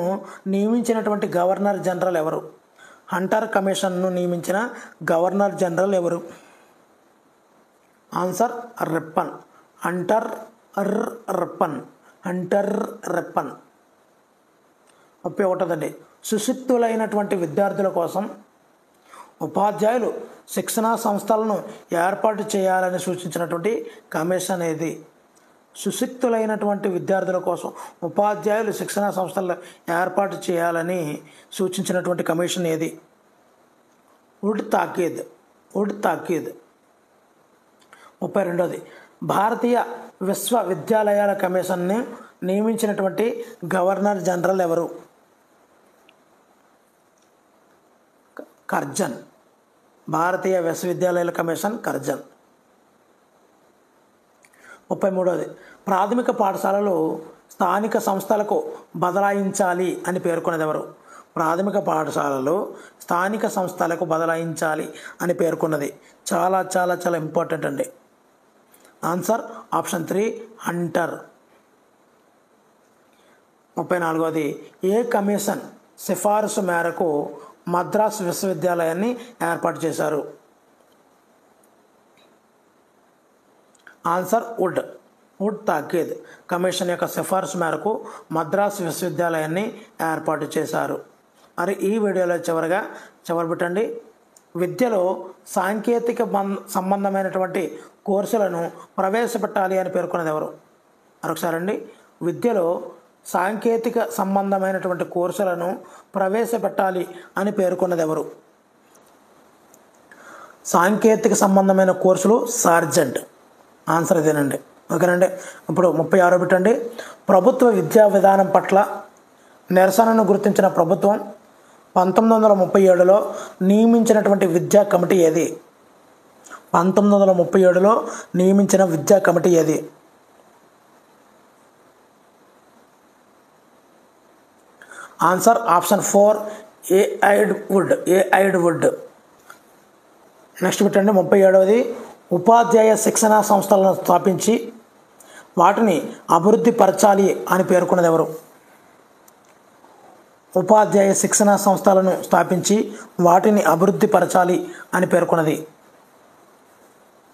నియమించినటువంటి గవర్నర్ జనరల్ ఎవరు? హంటర్ కమిషన్ను నియమించిన గవర్నర్ జనరల్ ఎవరు? Answer Ripon. Hunter Ripon. 31 సుశిక్షితులైనటువంటి విద్యార్థుల కోసం ఉపాధ్యాయులు శిక్షణా సంస్థలను ఏర్పాటు చేయాలని సూచించినటువంటి కమిషన్ ఏది? సుశిక్షితులైనటువంటి విద్యార్థుల కోసం ఉపాధ్యాయులు శిక్షణా సంస్థలు ఏర్పాటు చేయాలని సూచించినటువంటి కమిషన్ ఏది? వుడ్ తాకీద్. 32ది భారతీయ విశ్వవిద్యాలయాల కమిషన్ని నియమించినటువంటి గవర్నర్ జనరల్ ఎవరు? కర్జన్. భారతీయ విశ్వవిద్యాలయాల కమిషన్ కర్జన్. 33ది ప్రాథమిక పాఠశాలలు స్థానిక సంస్థలకు బదలాయించాలి అని పేర్కొన్నది ఎవరు? ప్రాథమిక పాఠశాలలు స్థానిక సంస్థలకు బదలాయించాలి అని పేర్కొన్నది చాలా చాలా చాలా ఇంపార్టెంట్ అండి. Answer option 3 Hunter. 34ది ఏ కమిషన్ సిఫారసు మేరకు మద్రాసు విశ్వవిద్యాలయాన్ని ఏర్పాటు చేశారు? ఆన్సర్ వుడ్ తాకీద్ కమిషన్ యొక్క సిఫారసు మేరకు మద్రాసు విశ్వవిద్యాలయాన్ని ఏర్పాటు చేశారు. మరి ఈ వీడియోలో చివరి పెట్టండి. విద్యలో సాంకేతిక సంబంధమైనటువంటి కోర్సులను ప్రవేశపెట్టాలి అని పేర్కొన్నది ఎవరు? మరొకసారండి, విద్యలో సాంకేతిక సంబంధమైనటువంటి కోర్సులను ప్రవేశపెట్టాలి అని పేర్కొన్నది ఎవరు? సాంకేతిక సంబంధమైన కోర్సులు సార్జెంట్. ఆన్సర్ ఇదేనండి. ఓకేనండి. ఇప్పుడు 36 పెట్టండి. ప్రభుత్వ విద్యా విధానం పట్ల నిరసనను గుర్తించిన ప్రభుత్వం 1937లో నియమించినటువంటి విద్యా కమిటీ ఏది? 1937లో నియమించిన విద్యా కమిటీ ఏది? Answer option 4 aid Wood. Next పెట్టండి 37వది ఉపాధ్యాయ శిక్షణా సంస్థలను స్థాపించి వాటిని అభివృద్ధి పరచాలి అని పేర్కొన్నది ఎవరు? ఉపాధ్యాయ శిక్షణా సంస్థలను స్థాపించి వాటిని అభివృద్ధి పరచాలి అని పేర్కొన్నది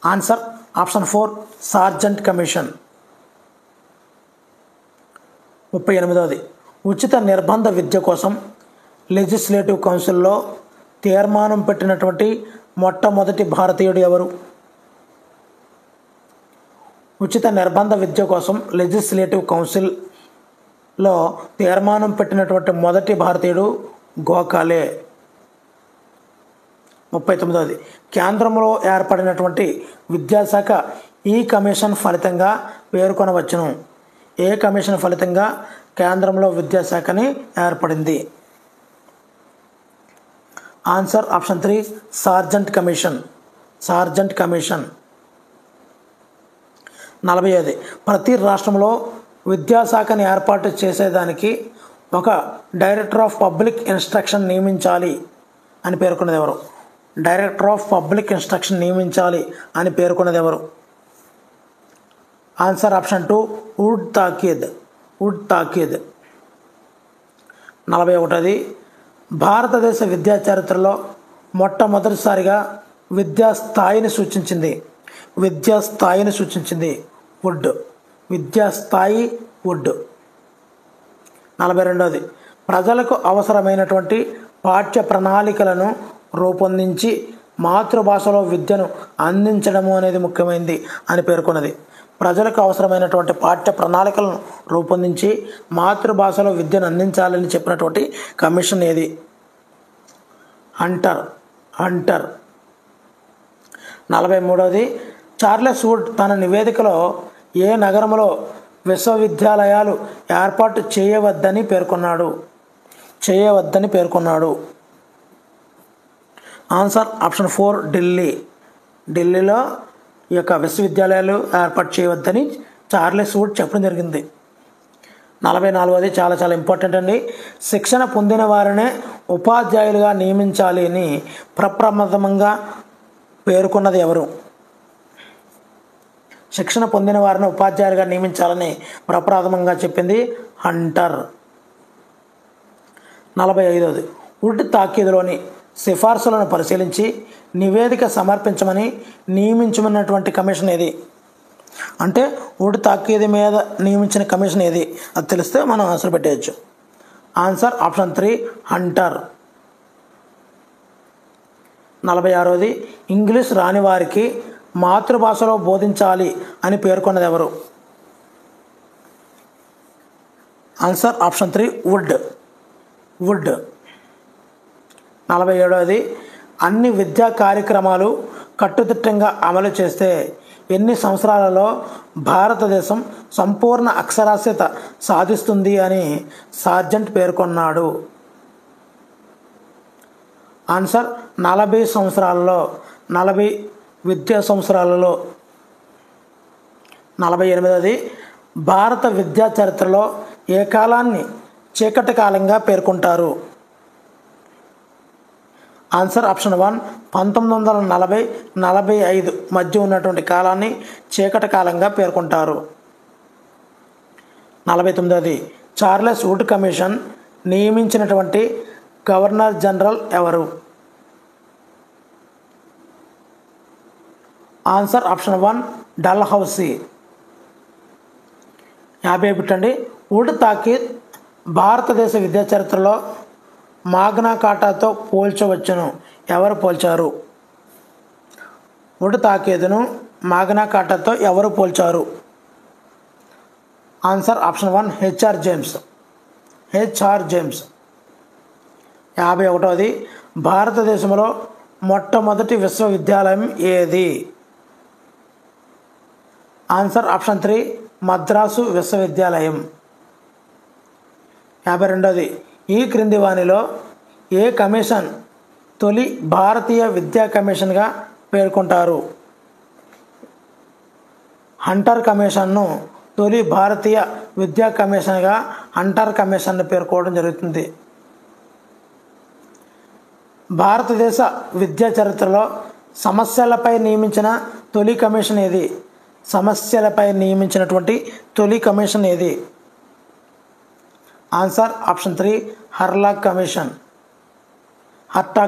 ఆన్సర్ ఆప్షన్ 4 సార్జెంట్ కమిషన్. 38వది ఉచిత నిర్బంధ విద్య కోసం లెజిస్లేటివ్ కౌన్సిల్లో తీర్మానం పెట్టినటువంటి మొట్టమొదటి భారతీయుడు ఎవరు? ఉచిత నిర్బంధ విద్య కోసం లెజిస్లేటివ్ కౌన్సిల్లో తీర్మానం పెట్టినటువంటి మొదటి భారతీయుడు గోఖలే. 39వది కేంద్రంలో ఏర్పడినటువంటి విద్యాశాఖ ఈ కమిషన్ ఫలితంగా పేర్కొనవచ్చును. ఏ కమిషన్ ఫలితంగా కేంద్రంలో విద్యాశాఖని ఏర్పడింది? Answer option 3 Sargent commission. 40వది ప్రతి రాష్ట్రంలో విద్యాశాఖని ఏర్పాటు చేసేదానికి ఒక డైరెక్టర్ ఆఫ్ పబ్లిక్ ఇన్స్ట్రక్షన్ నియమించాలి అని పేర్కొన్నది ఎవరు? డైరెక్టర్ ఆఫ్ పబ్లిక్ ఇన్స్ట్రక్షన్ నియమించాలి అని పేర్కొన్నది ఎవరు? ఆన్సర్ ఆప్షన్ 2 వుడ్ తాకీద్. 41వది భారతదేశ విద్యా చరిత్రలో మొట్టమొదటిసారిగా విద్యా స్థాయిని సూచించింది వుడ్. విద్యా స్థాయి వుడ్. 42వది ప్రజలకు అవసరమైనటువంటి పాఠ్య ప్రణాళికలను రూపొందించి మాతృభాషలో విద్యను అందించడము అనేది ముఖ్యమైనది అని పేర్కొన్నది. ప్రజలకు అవసరమైనటువంటి పాఠ్య ప్రణాళికలను రూపొందించి మాతృభాషలో విద్యను అందించాలని చెప్పినటువంటి కమిషన్ ఏది? హంటర్. 43వది చార్లెస్ వుడ్ తన నివేదికలో ఏ నగరంలో విశ్వవిద్యాలయాలు ఏర్పాటు చేయవద్దని పేర్కొన్నాడు? ఆన్సర్ ఆప్షన్ 4 ఢిల్లీలో ఈ యొక్క విశ్వవిద్యాలయాలు ఏర్పాటు చేయవద్దని చార్లెస్ వుడ్ చెప్పడం జరిగింది. 44వది చాలా చాలా ఇంపార్టెంట్ అండి. శిక్షణ పొందిన వారినే ఉపాధ్యాయులుగా నియమించాలి అని ప్రప్రథమంగా పేర్కొన్నది ఎవరు? శిక్షణ పొందిన వారిని ఉపాధ్యాయులుగా నియమించాలని ప్రప్రథమంగా చెప్పింది హంటర్. 45వది వుడ్ తాకీదులోని సిఫార్సులను పరిశీలించి నివేదిక సమర్పించమని నియమించమన్నటువంటి కమిషన్ ఏది? అంటే వుడ్ తాకీదు మీద నియమించిన కమిషన్ ఏది? అది తెలిస్తే మనం ఆన్సర్ పెట్టేయచ్చు. Answer option 3 Hunter. 46వది ఇంగ్లీష్ రాని వారికి మాతృభాషలో బోధించాలి అని పేర్కొన్నది ఎవరు? Answer option 3 would. 47వది అన్ని విద్యా కార్యక్రమాలు కట్టుదిట్టంగా అమలు చేస్తే ఎన్ని సంవత్సరాలలో భారతదేశం సంపూర్ణ అక్షరాస్యత సాధిస్తుంది అని సార్జెంట్ పేర్కొన్నాడు? ఆన్సర్ 40 సంవత్సరాలలో, 40 విద్యా సంవత్సరాలలో. 48వది భారత విద్యా చరిత్రలో ఏ కాలాన్ని చీకటి కాలంగా పేర్కొంటారు? ఆన్సర్ ఆప్షన్ 1 1940-45 మధ్య ఉన్నటువంటి కాలాన్ని చీకటి కాలంగా పేర్కొంటారు. 49వది చార్లెస్ వుడ్ కమిషన్ నియమించినటువంటి గవర్నర్ జనరల్ ఎవరు? Answer option 1 Dalhousie. 50 వుడ్ తాకీద్ భారతదేశ విద్యా చరిత్రలో మాగ్నా కార్టాతో పోల్చవచ్చును. ఎవరు పోల్చారు? వుడ్ తాకీదును మాగ్నా కార్టాతో ఎవరు పోల్చారు? Answer option 1 HR James. 51వది భారతదేశంలో మొట్టమొదటి విశ్వవిద్యాలయం ఏది? ఆన్సర్ ఆప్షన్ 3 మద్రాసు విశ్వవిద్యాలయం. 52వది ఈ క్రింది వానిలో ఏ కమిషన్ తొలి భారతీయ విద్యా కమిషన్గా పేర్కొంటారు? హంటర్ కమిషన్ను తొలి భారతీయ విద్యా కమిషన్గా హంటర్ కమిషన్ను పేర్కోవడం జరుగుతుంది. భారతదేశ విద్యా చరిత్రలో సమస్యలపై నియమించిన తొలి కమిషన్ ఏది? సమస్యలపై నియమించినటువంటి తొలి కమిషన్ ఏది? Answer option 3 Hartog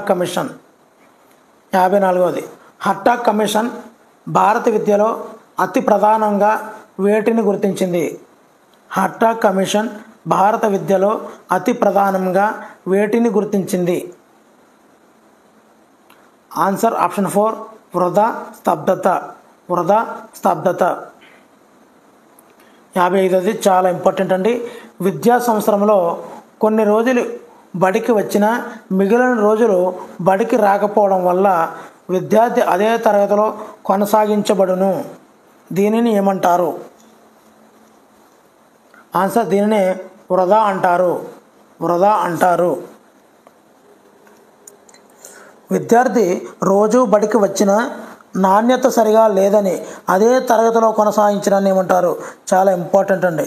commission. 54వది హర్టాగ్ కమిషన్ భారత విద్యలో అతి ప్రధానంగా వేటిని గుర్తించింది? హర్టాగ్ కమిషన్ భారత విద్యలో అతి ప్రధానంగా వేటిని గుర్తించింది? ఆన్సర్ ఆప్షన్ 4 వృధా స్తబ్దత. 55వది చాలా ఇంపార్టెంట్ అండి. విద్యా సంవత్సరంలో కొన్ని రోజులు బడికి వచ్చినా మిగిలిన రోజులు బడికి రాకపోవడం వల్ల విద్యార్థి అదే తరగతిలో కొనసాగించబడును. దీనిని ఏమంటారు? ఆన్సర్ దీనినే వృధా అంటారు. విద్యార్థి రోజు బడికి వచ్చినా నాణ్యత సరిగా లేదని అదే తరగతిలో కొనసాగించడాన్ని ఏమంటారు? చాలా ఇంపార్టెంట్ అండి.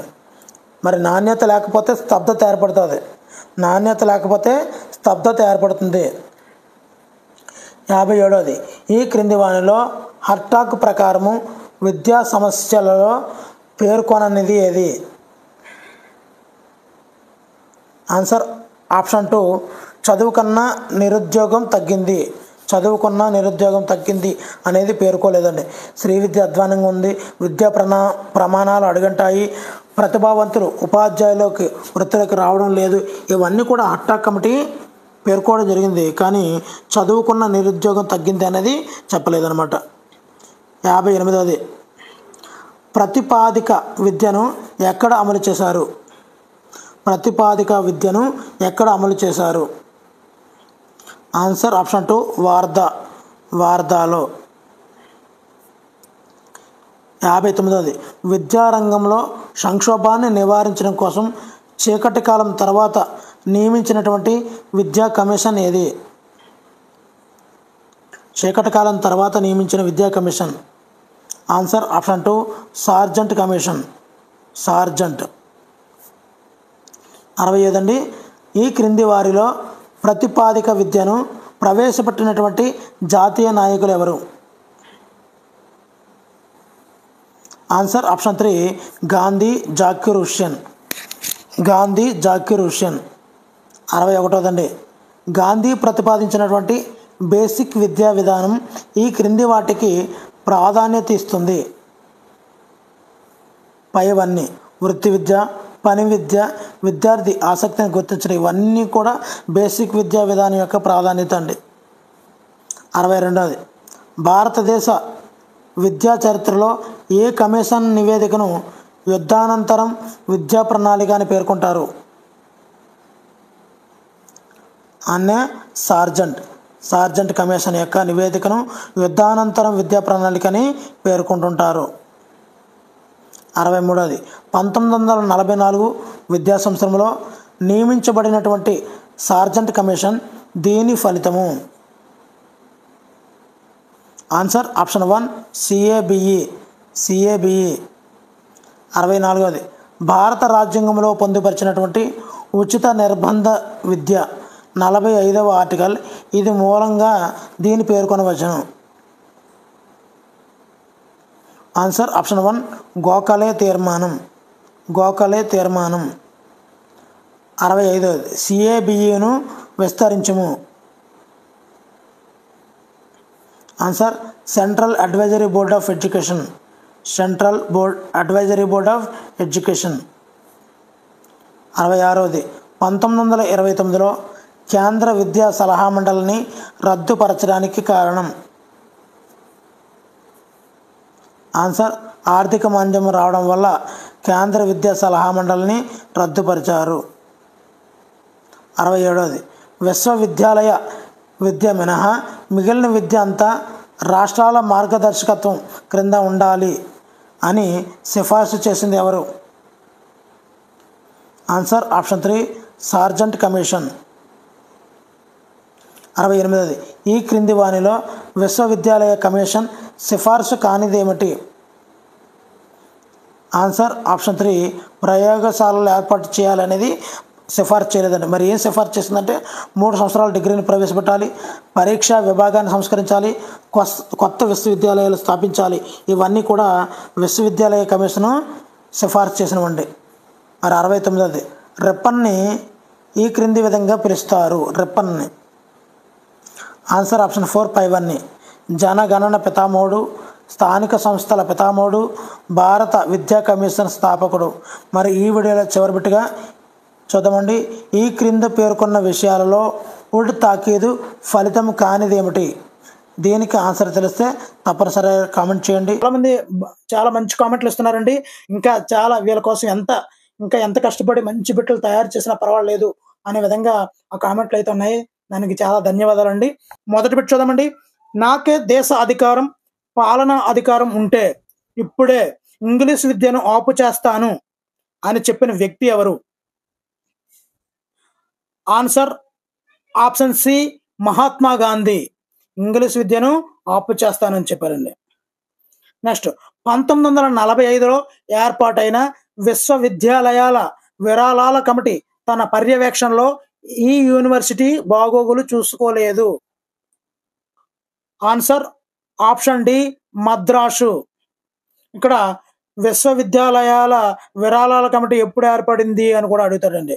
మరి నాణ్యత లేకపోతే స్తబ్దత ఏర్పడుతుంది. 57వది ఈ క్రింది వానిలో హర్టాగ్ ప్రకారము విద్యా సమస్యలలో పేర్కొననిది ఏది? ఆన్సర్ ఆప్షన్ 2 చదువుకున్న నిరుద్యోగం తగ్గింది అనేది పేర్కోలేదండి. శ్రీ విద్య అధ్వానంగా ఉంది, విద్యా ప్రమాణాలు అడుగంటాయి, ప్రతిభావంతులు ఉపాధ్యాయులకి వృత్తులకు రావడం లేదు. ఇవన్నీ కూడా హర్టాగ్ కమిటీ పేర్కోవడం జరిగింది, కానీ చదువుకున్న నిరుద్యోగం తగ్గింది అనేది చెప్పలేదన్నమాట. 58వది ప్రతిపాదిక విద్యను ఎక్కడ అమలు చేశారు? Answer option 2 వార్ధాలో. 59వది విద్యారంగంలో సంక్షోభాన్ని నివారించడం కోసం చీకటి కాలం తర్వాత నియమించినటువంటి విద్యా కమిషన్ ఏది? చీకటి కాలం తర్వాత నియమించిన విద్యా commission. Answer option 2 Sargent commission. 65 అండి ఈ క్రింది వారిలో ప్రతిపాదిక విద్యను ప్రవేశపెట్టినటువంటి జాతీయ నాయకులు ఎవరు? Answer option 3 Gandhi Zakir Hussain. 61వదండి గాంధీ ప్రతిపాదించినటువంటి బేసిక్ విద్యా విధానం ఈ క్రింది వాటికి ప్రాధాన్యత ఇస్తుంది? పైవన్నీ వృత్తి విద్య, పని విద్య, విద్యార్థి ఆసక్తిని గుర్తించడం, ఇవన్నీ కూడా బేసిక్ విద్యా విధానం యొక్క ప్రాధాన్యత అండి. 62ది భారతదేశ విద్యా చరిత్రలో ఏ కమిషన్ నివేదికను యుద్ధానంతరం విద్యా ప్రణాళిక అని పేర్కొంటారు? అన్నే సార్జెంట్ కమిషన్ యొక్క నివేదికను యుద్ధానంతరం విద్యా ప్రణాళికని పేర్కొంటుంటారు. 63ది 1944 విద్యా సంవత్సరంలో నియమించబడినటువంటి సార్జెంట్ కమిషన్ దీని ఫలితము? Answer option 1 CABE. 64ది భారత రాజ్యాంగంలో పొందుపరిచినటువంటి ఉచిత నిర్బంధ విద్య 45వ ఆర్టికల్ ఇది మూలంగా దీని పేర్కొనవచ్చును. ఆన్సర్ ఆప్షన్ 1 గోఖలే తీర్మానం. 65ది సిఏబిఈను విస్తరించుము. Answer central advisory board of education. 66ది 1929లో కేంద్ర విద్యా సలహా మండలిని రద్దుపరచడానికి కారణం? ఆన్సర్ ఆర్థిక మాంద్యం రావడం వల్ల కేంద్ర విద్యా సలహా మండలిని రద్దుపరిచారు. 67ది విశ్వవిద్యాలయ విద్య మినహా మిగిలిన విద్య అంతా రాష్ట్రాల మార్గదర్శకత్వం క్రింద ఉండాలి అని సిఫార్సు చేసింది ఎవరు? Answer option 3 Sargent commission. 68ది ఈ క్రింది వానిలో విశ్వవిద్యాలయ కమిషన్ సిఫార్సు కానిదేమిటి? ఆన్సర్ ఆప్షన్ 3 ప్రయోగశాలలు ఏర్పాటు చేయాలనేది సిఫార్సు చేయలేదండి. మరి ఏం సిఫార్సు చేసిందంటే 3 సంవత్సరాల డిగ్రీని ప్రవేశపెట్టాలి, పరీక్షా విభాగాన్ని సంస్కరించాలి, కొత్త విశ్వవిద్యాలయాలు స్థాపించాలి. ఇవన్నీ కూడా విశ్వవిద్యాలయ కమిషను సిఫార్సు చేసినవండి. మరి 69ది రిప్పన్ని ఈ క్రింది విధంగా పిలుస్తారు? రిప్పన్ని. ఆన్సర్ ఆప్షన్ 4 పైవన్నీ. జనగణన పితామహుడు, స్థానిక సంస్థల పితామహుడు, భారత విద్యా కమిషన్ స్థాపకుడు. మరి ఈ వీడియోలో చివరి బిట్టుగా చూద్దామండి. ఈ క్రింద పేర్కొన్న విషయాలలో ఉడ్ తాకీదు ఫలితం కానిదేమిటి? దీనికి ఆన్సర్ తెలిస్తే తప్పనిసరిగా కామెంట్ చేయండి. చాలామంది చాలా మంచి కామెంట్లు ఇస్తున్నారండి. ఇంకా చాలా వీళ్ళ కోసం ఎంత కష్టపడి మంచి బిట్లు తయారు చేసినా పర్వాలేదు అనే విధంగా ఆ కామెంట్లు అయితే ఉన్నాయి. దానికి చాలా ధన్యవాదాలండి. మొదటి బిట్ చూద్దామండి. నాకే దేశ అధికారం, పాలనా అధికారం ఉంటే ఇప్పుడే ఇంగ్లీష్ విద్యను ఆపు చేస్తాను అని చెప్పిన వ్యక్తి ఎవరు? Answer option C Mahatma Gandhi. English విద్యను ఆపు చేస్తానని చెప్పారండి. నెక్స్ట్ 1945లో ఏర్పాటైన విశ్వవిద్యాలయాల విరాళాల కమిటీ తన పర్యవేక్షణలో ఈ యూనివర్సిటీ బాగోగులు చూసుకోలేదు. Answer option D Madras. ఇక్కడ విశ్వవిద్యాలయాల విరాళాల కమిటీ ఎప్పుడు ఏర్పడింది అని కూడా అడుగుతాడండి.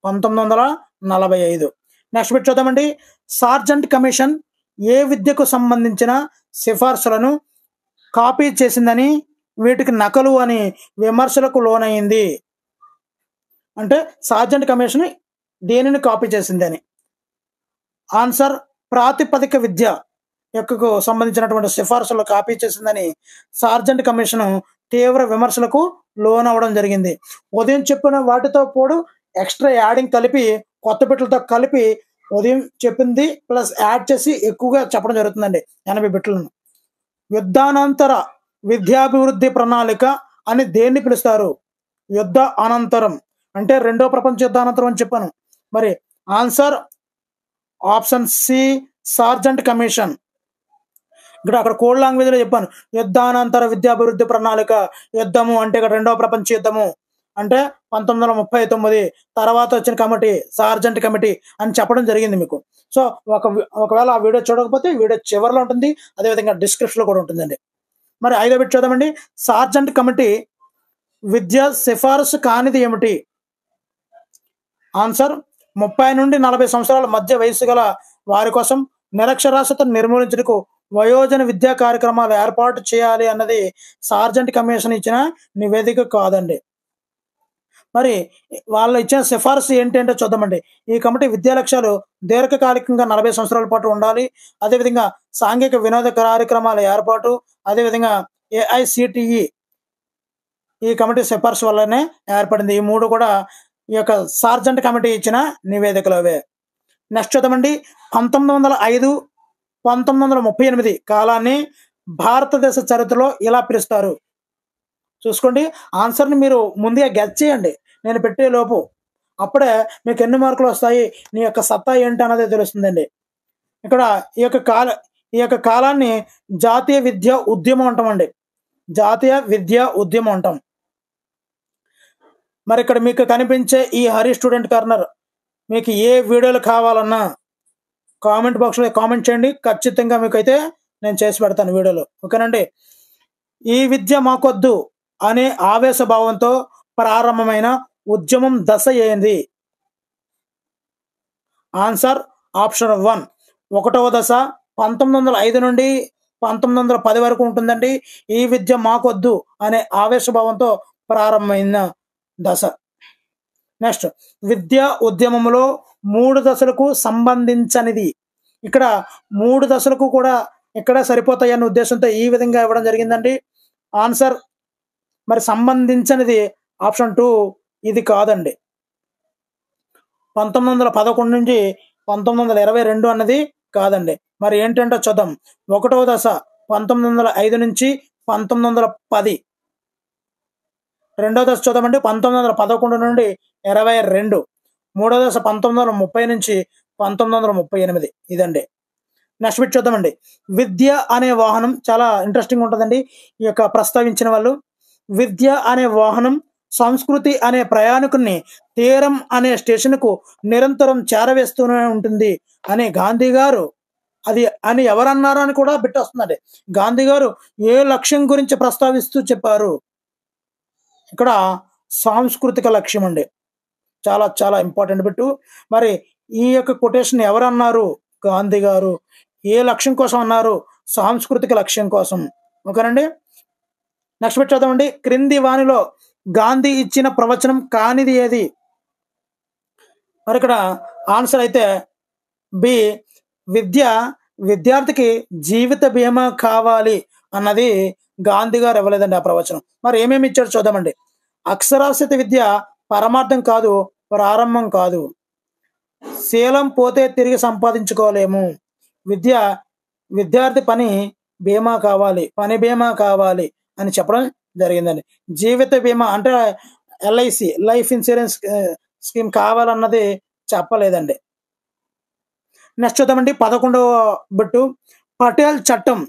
1945. నెక్స్ట్ బిట్ చూద్దామండి. సార్జెంట్ కమిషన్ ఏ విద్యకు సంబంధించిన సిఫార్సులను కాపీ చేసిందని, వీటికి నకలు అని విమర్శలకు లోనైంది? అంటే సార్జెంట్ కమిషన్ దేనిని కాపీ చేసిందని? ఆన్సర్ ప్రాతిపదిక విద్య యొక్క సంబంధించినటువంటి సిఫార్సులు కాపీ చేసిందని సార్జెంట్ కమిషన్ తీవ్ర విమర్శలకు లోనవడం జరిగింది. ఉదయం చెప్పిన వాటితో పోడు ఎక్స్ట్రా యాడింగ్ కలిపి కొత్త బిట్లతో కలిపి ఉదయం చెప్పింది ప్లస్ యాడ్ చేసి ఎక్కువగా చెప్పడం జరుగుతుందండి 80 బిట్లను. యుద్ధానంతర విద్యాభివృద్ధి ప్రణాళిక అని దేన్ని పిలుస్తారు? యుద్ధ అనంతరం అంటే 2వ ప్రపంచ యుద్ధానంతరం అని చెప్పాను. మరి answer option C Sargent commission. అక్కడ కోడ్ లాంగ్వేజ్లో చెప్పాను. యుద్ధానంతర విద్యాభివృద్ధి ప్రణాళిక, యుద్ధము అంటే ఇక్కడ 2వ ప్రపంచ యుద్ధము అంటే 1939 తర్వాత వచ్చిన కమిటీ సార్జెంట్ కమిటీ అని చెప్పడం జరిగింది మీకు. సో ఒకవేళ ఆ వీడియో చూడకపోతే వీడియో చివరిలో ఉంటుంది, అదేవిధంగా డిస్క్రిప్షన్లో కూడా ఉంటుందండి. మరి 5వ బిట్ చూద్దామండి. సార్జెంట్ కమిటీ విద్య సిఫారసు కానిది ఏమిటి? ఆన్సర్ 30 నుండి 40 సంవత్సరాల మధ్య వయసు గల వారి కోసం నిరక్షరాస్యతను నిర్మూలించడానికి వయోజన విద్యా కార్యక్రమాలు ఏర్పాటు చేయాలి అన్నది సార్జెంట్ కమిషన్ ఇచ్చిన నివేదిక కాదండి. మరి వాళ్ళు ఇచ్చిన సిఫార్సు ఏంటంటే చూద్దామండి. ఈ కమిటీ విద్యా లక్ష్యాలు దీర్ఘకాలికంగా 40 సంవత్సరాల పాటు ఉండాలి. అదేవిధంగా సాంఘిక వినోద కార్యక్రమాల ఏర్పాటు, అదేవిధంగా ఏఐసిటిఈ ఈ కమిటీ సిఫార్సు వల్లనే ఏర్పడింది. ఈ 3 కూడా ఈ యొక్క సార్జెంట్ కమిటీ ఇచ్చిన నివేదికలు అవే. నెక్స్ట్ చూద్దామండి. 1905, 1938 కాలాన్ని భారతదేశ చరిత్రలో ఇలా పిలుస్తారు. చూసుకోండి, ఆన్సర్ని మీరు ముందుగా గెస్ చేయండి నేను పెట్టే లోపు. అప్పుడే మీకు ఎన్ని మార్కులు వస్తాయి, నీ యొక్క సత్తా ఏంటి అన్నది తెలుస్తుందండి. ఇక్కడ ఈ యొక్క కాలాన్ని జాతీయ విద్యా ఉద్యమం అంటామండి. జాతీయ విద్యా ఉద్యమం అంటాం. మరి ఇక్కడ మీకు కనిపించే ఈ హరి స్టూడెంట్ కార్నర్ మీకు ఏ వీడియోలు కావాలన్నా కామెంట్ బాక్స్లో కామెంట్ చేయండి. ఖచ్చితంగా మీకైతే నేను చేసి పెడతాను వీడియోలు. ఓకేనండి. ఈ విద్య మాకొద్దు అనే ఆవేశభావంతో ప్రారంభమైన ఉద్యమం దశ ఏంది? ఆన్సర్ ఆప్షన్ 1 ఒకటవ దశ 1905 నుండి 1910 వరకు ఉంటుందండి. ఈ విద్య మాకొద్దు అనే ఆవేశభావంతో ప్రారంభమైన దశ. నెక్స్ట్, విద్యా ఉద్యమంలో 3 దశలకు సంబంధించనిది. ఇక్కడ 3 దశలకు కూడా ఇక్కడ సరిపోతాయన్న ఉద్దేశంతో ఈ విధంగా ఇవ్వడం జరిగిందండి. ఆన్సర్ మరి సంబంధించనిది ఆప్షన్ 2 ఇది కాదండి. 1911 నుంచి 1922 అన్నది కాదండి. మరి ఏంటంటే చూద్దాం. ఒకటవ దశ 1905 నుంచి 1910. రెండవ దశ చూద్దామండి 1911 నుండి 22. మూడవ దశ 1930 నుంచి 1938. ఇదండి. నెక్స్ట్ బిట్ చూద్దామండి. విద్య అనే వాహనం చాలా ఇంట్రెస్టింగ్ ఉంటుందండి. ఈ యొక్క ప్రస్తావించిన వాళ్ళు విద్య అనే వాహనం సంస్కృతి అనే ప్రయాణికుని తీరం అనే స్టేషన్కు నిరంతరం చేరవేస్తూనే ఉంటుంది అని గాంధీ గారు అది అని ఎవరన్నారు అని కూడా బిట్ వస్తుందండి. గాంధీ గారు ఏ లక్ష్యం గురించి ప్రస్తావిస్తూ చెప్పారు? ఇక్కడ సాంస్కృతిక లక్ష్యం అండి. చాలా చాలా ఇంపార్టెంట్ బిట్టు. మరి ఈ యొక్క కొటేషన్ ఎవరన్నారు? గాంధీ గారు. ఏ లక్ష్యం కోసం అన్నారు? సాంస్కృతిక లక్ష్యం కోసం. ఓకేనండి. నెక్స్ట్ బిట్ చూద్దామండి. క్రింది వానిలో గాంధీ ఇచ్చిన ప్రవచనం కానిది ఏది? మరి ఇక్కడ ఆన్సర్ అయితే బి, విద్యార్థికి జీవిత బీమా కావాలి అన్నది గాంధీ గారు ఇవ్వలేదండి ఆ ప్రవచనం. మరి ఏమేమి ఇచ్చాడు చూద్దామండి. అక్షరాస్యత విద్య పరమార్థం కాదు, ప్రారంభం కాదు. శీలం పోతే తిరిగి సంపాదించుకోలేము. విద్యార్థి పని బీమా కావాలి అని చెప్పడం జరిగిందండి. జీవిత బీమా అంటే ఎల్ఐసి లైఫ్ ఇన్సూరెన్స్ స్కీమ్ కావాలన్నది చెప్పలేదండి. నెక్స్ట్ చూద్దామండి. 11వ బిట్టు. పటేల్ చట్టం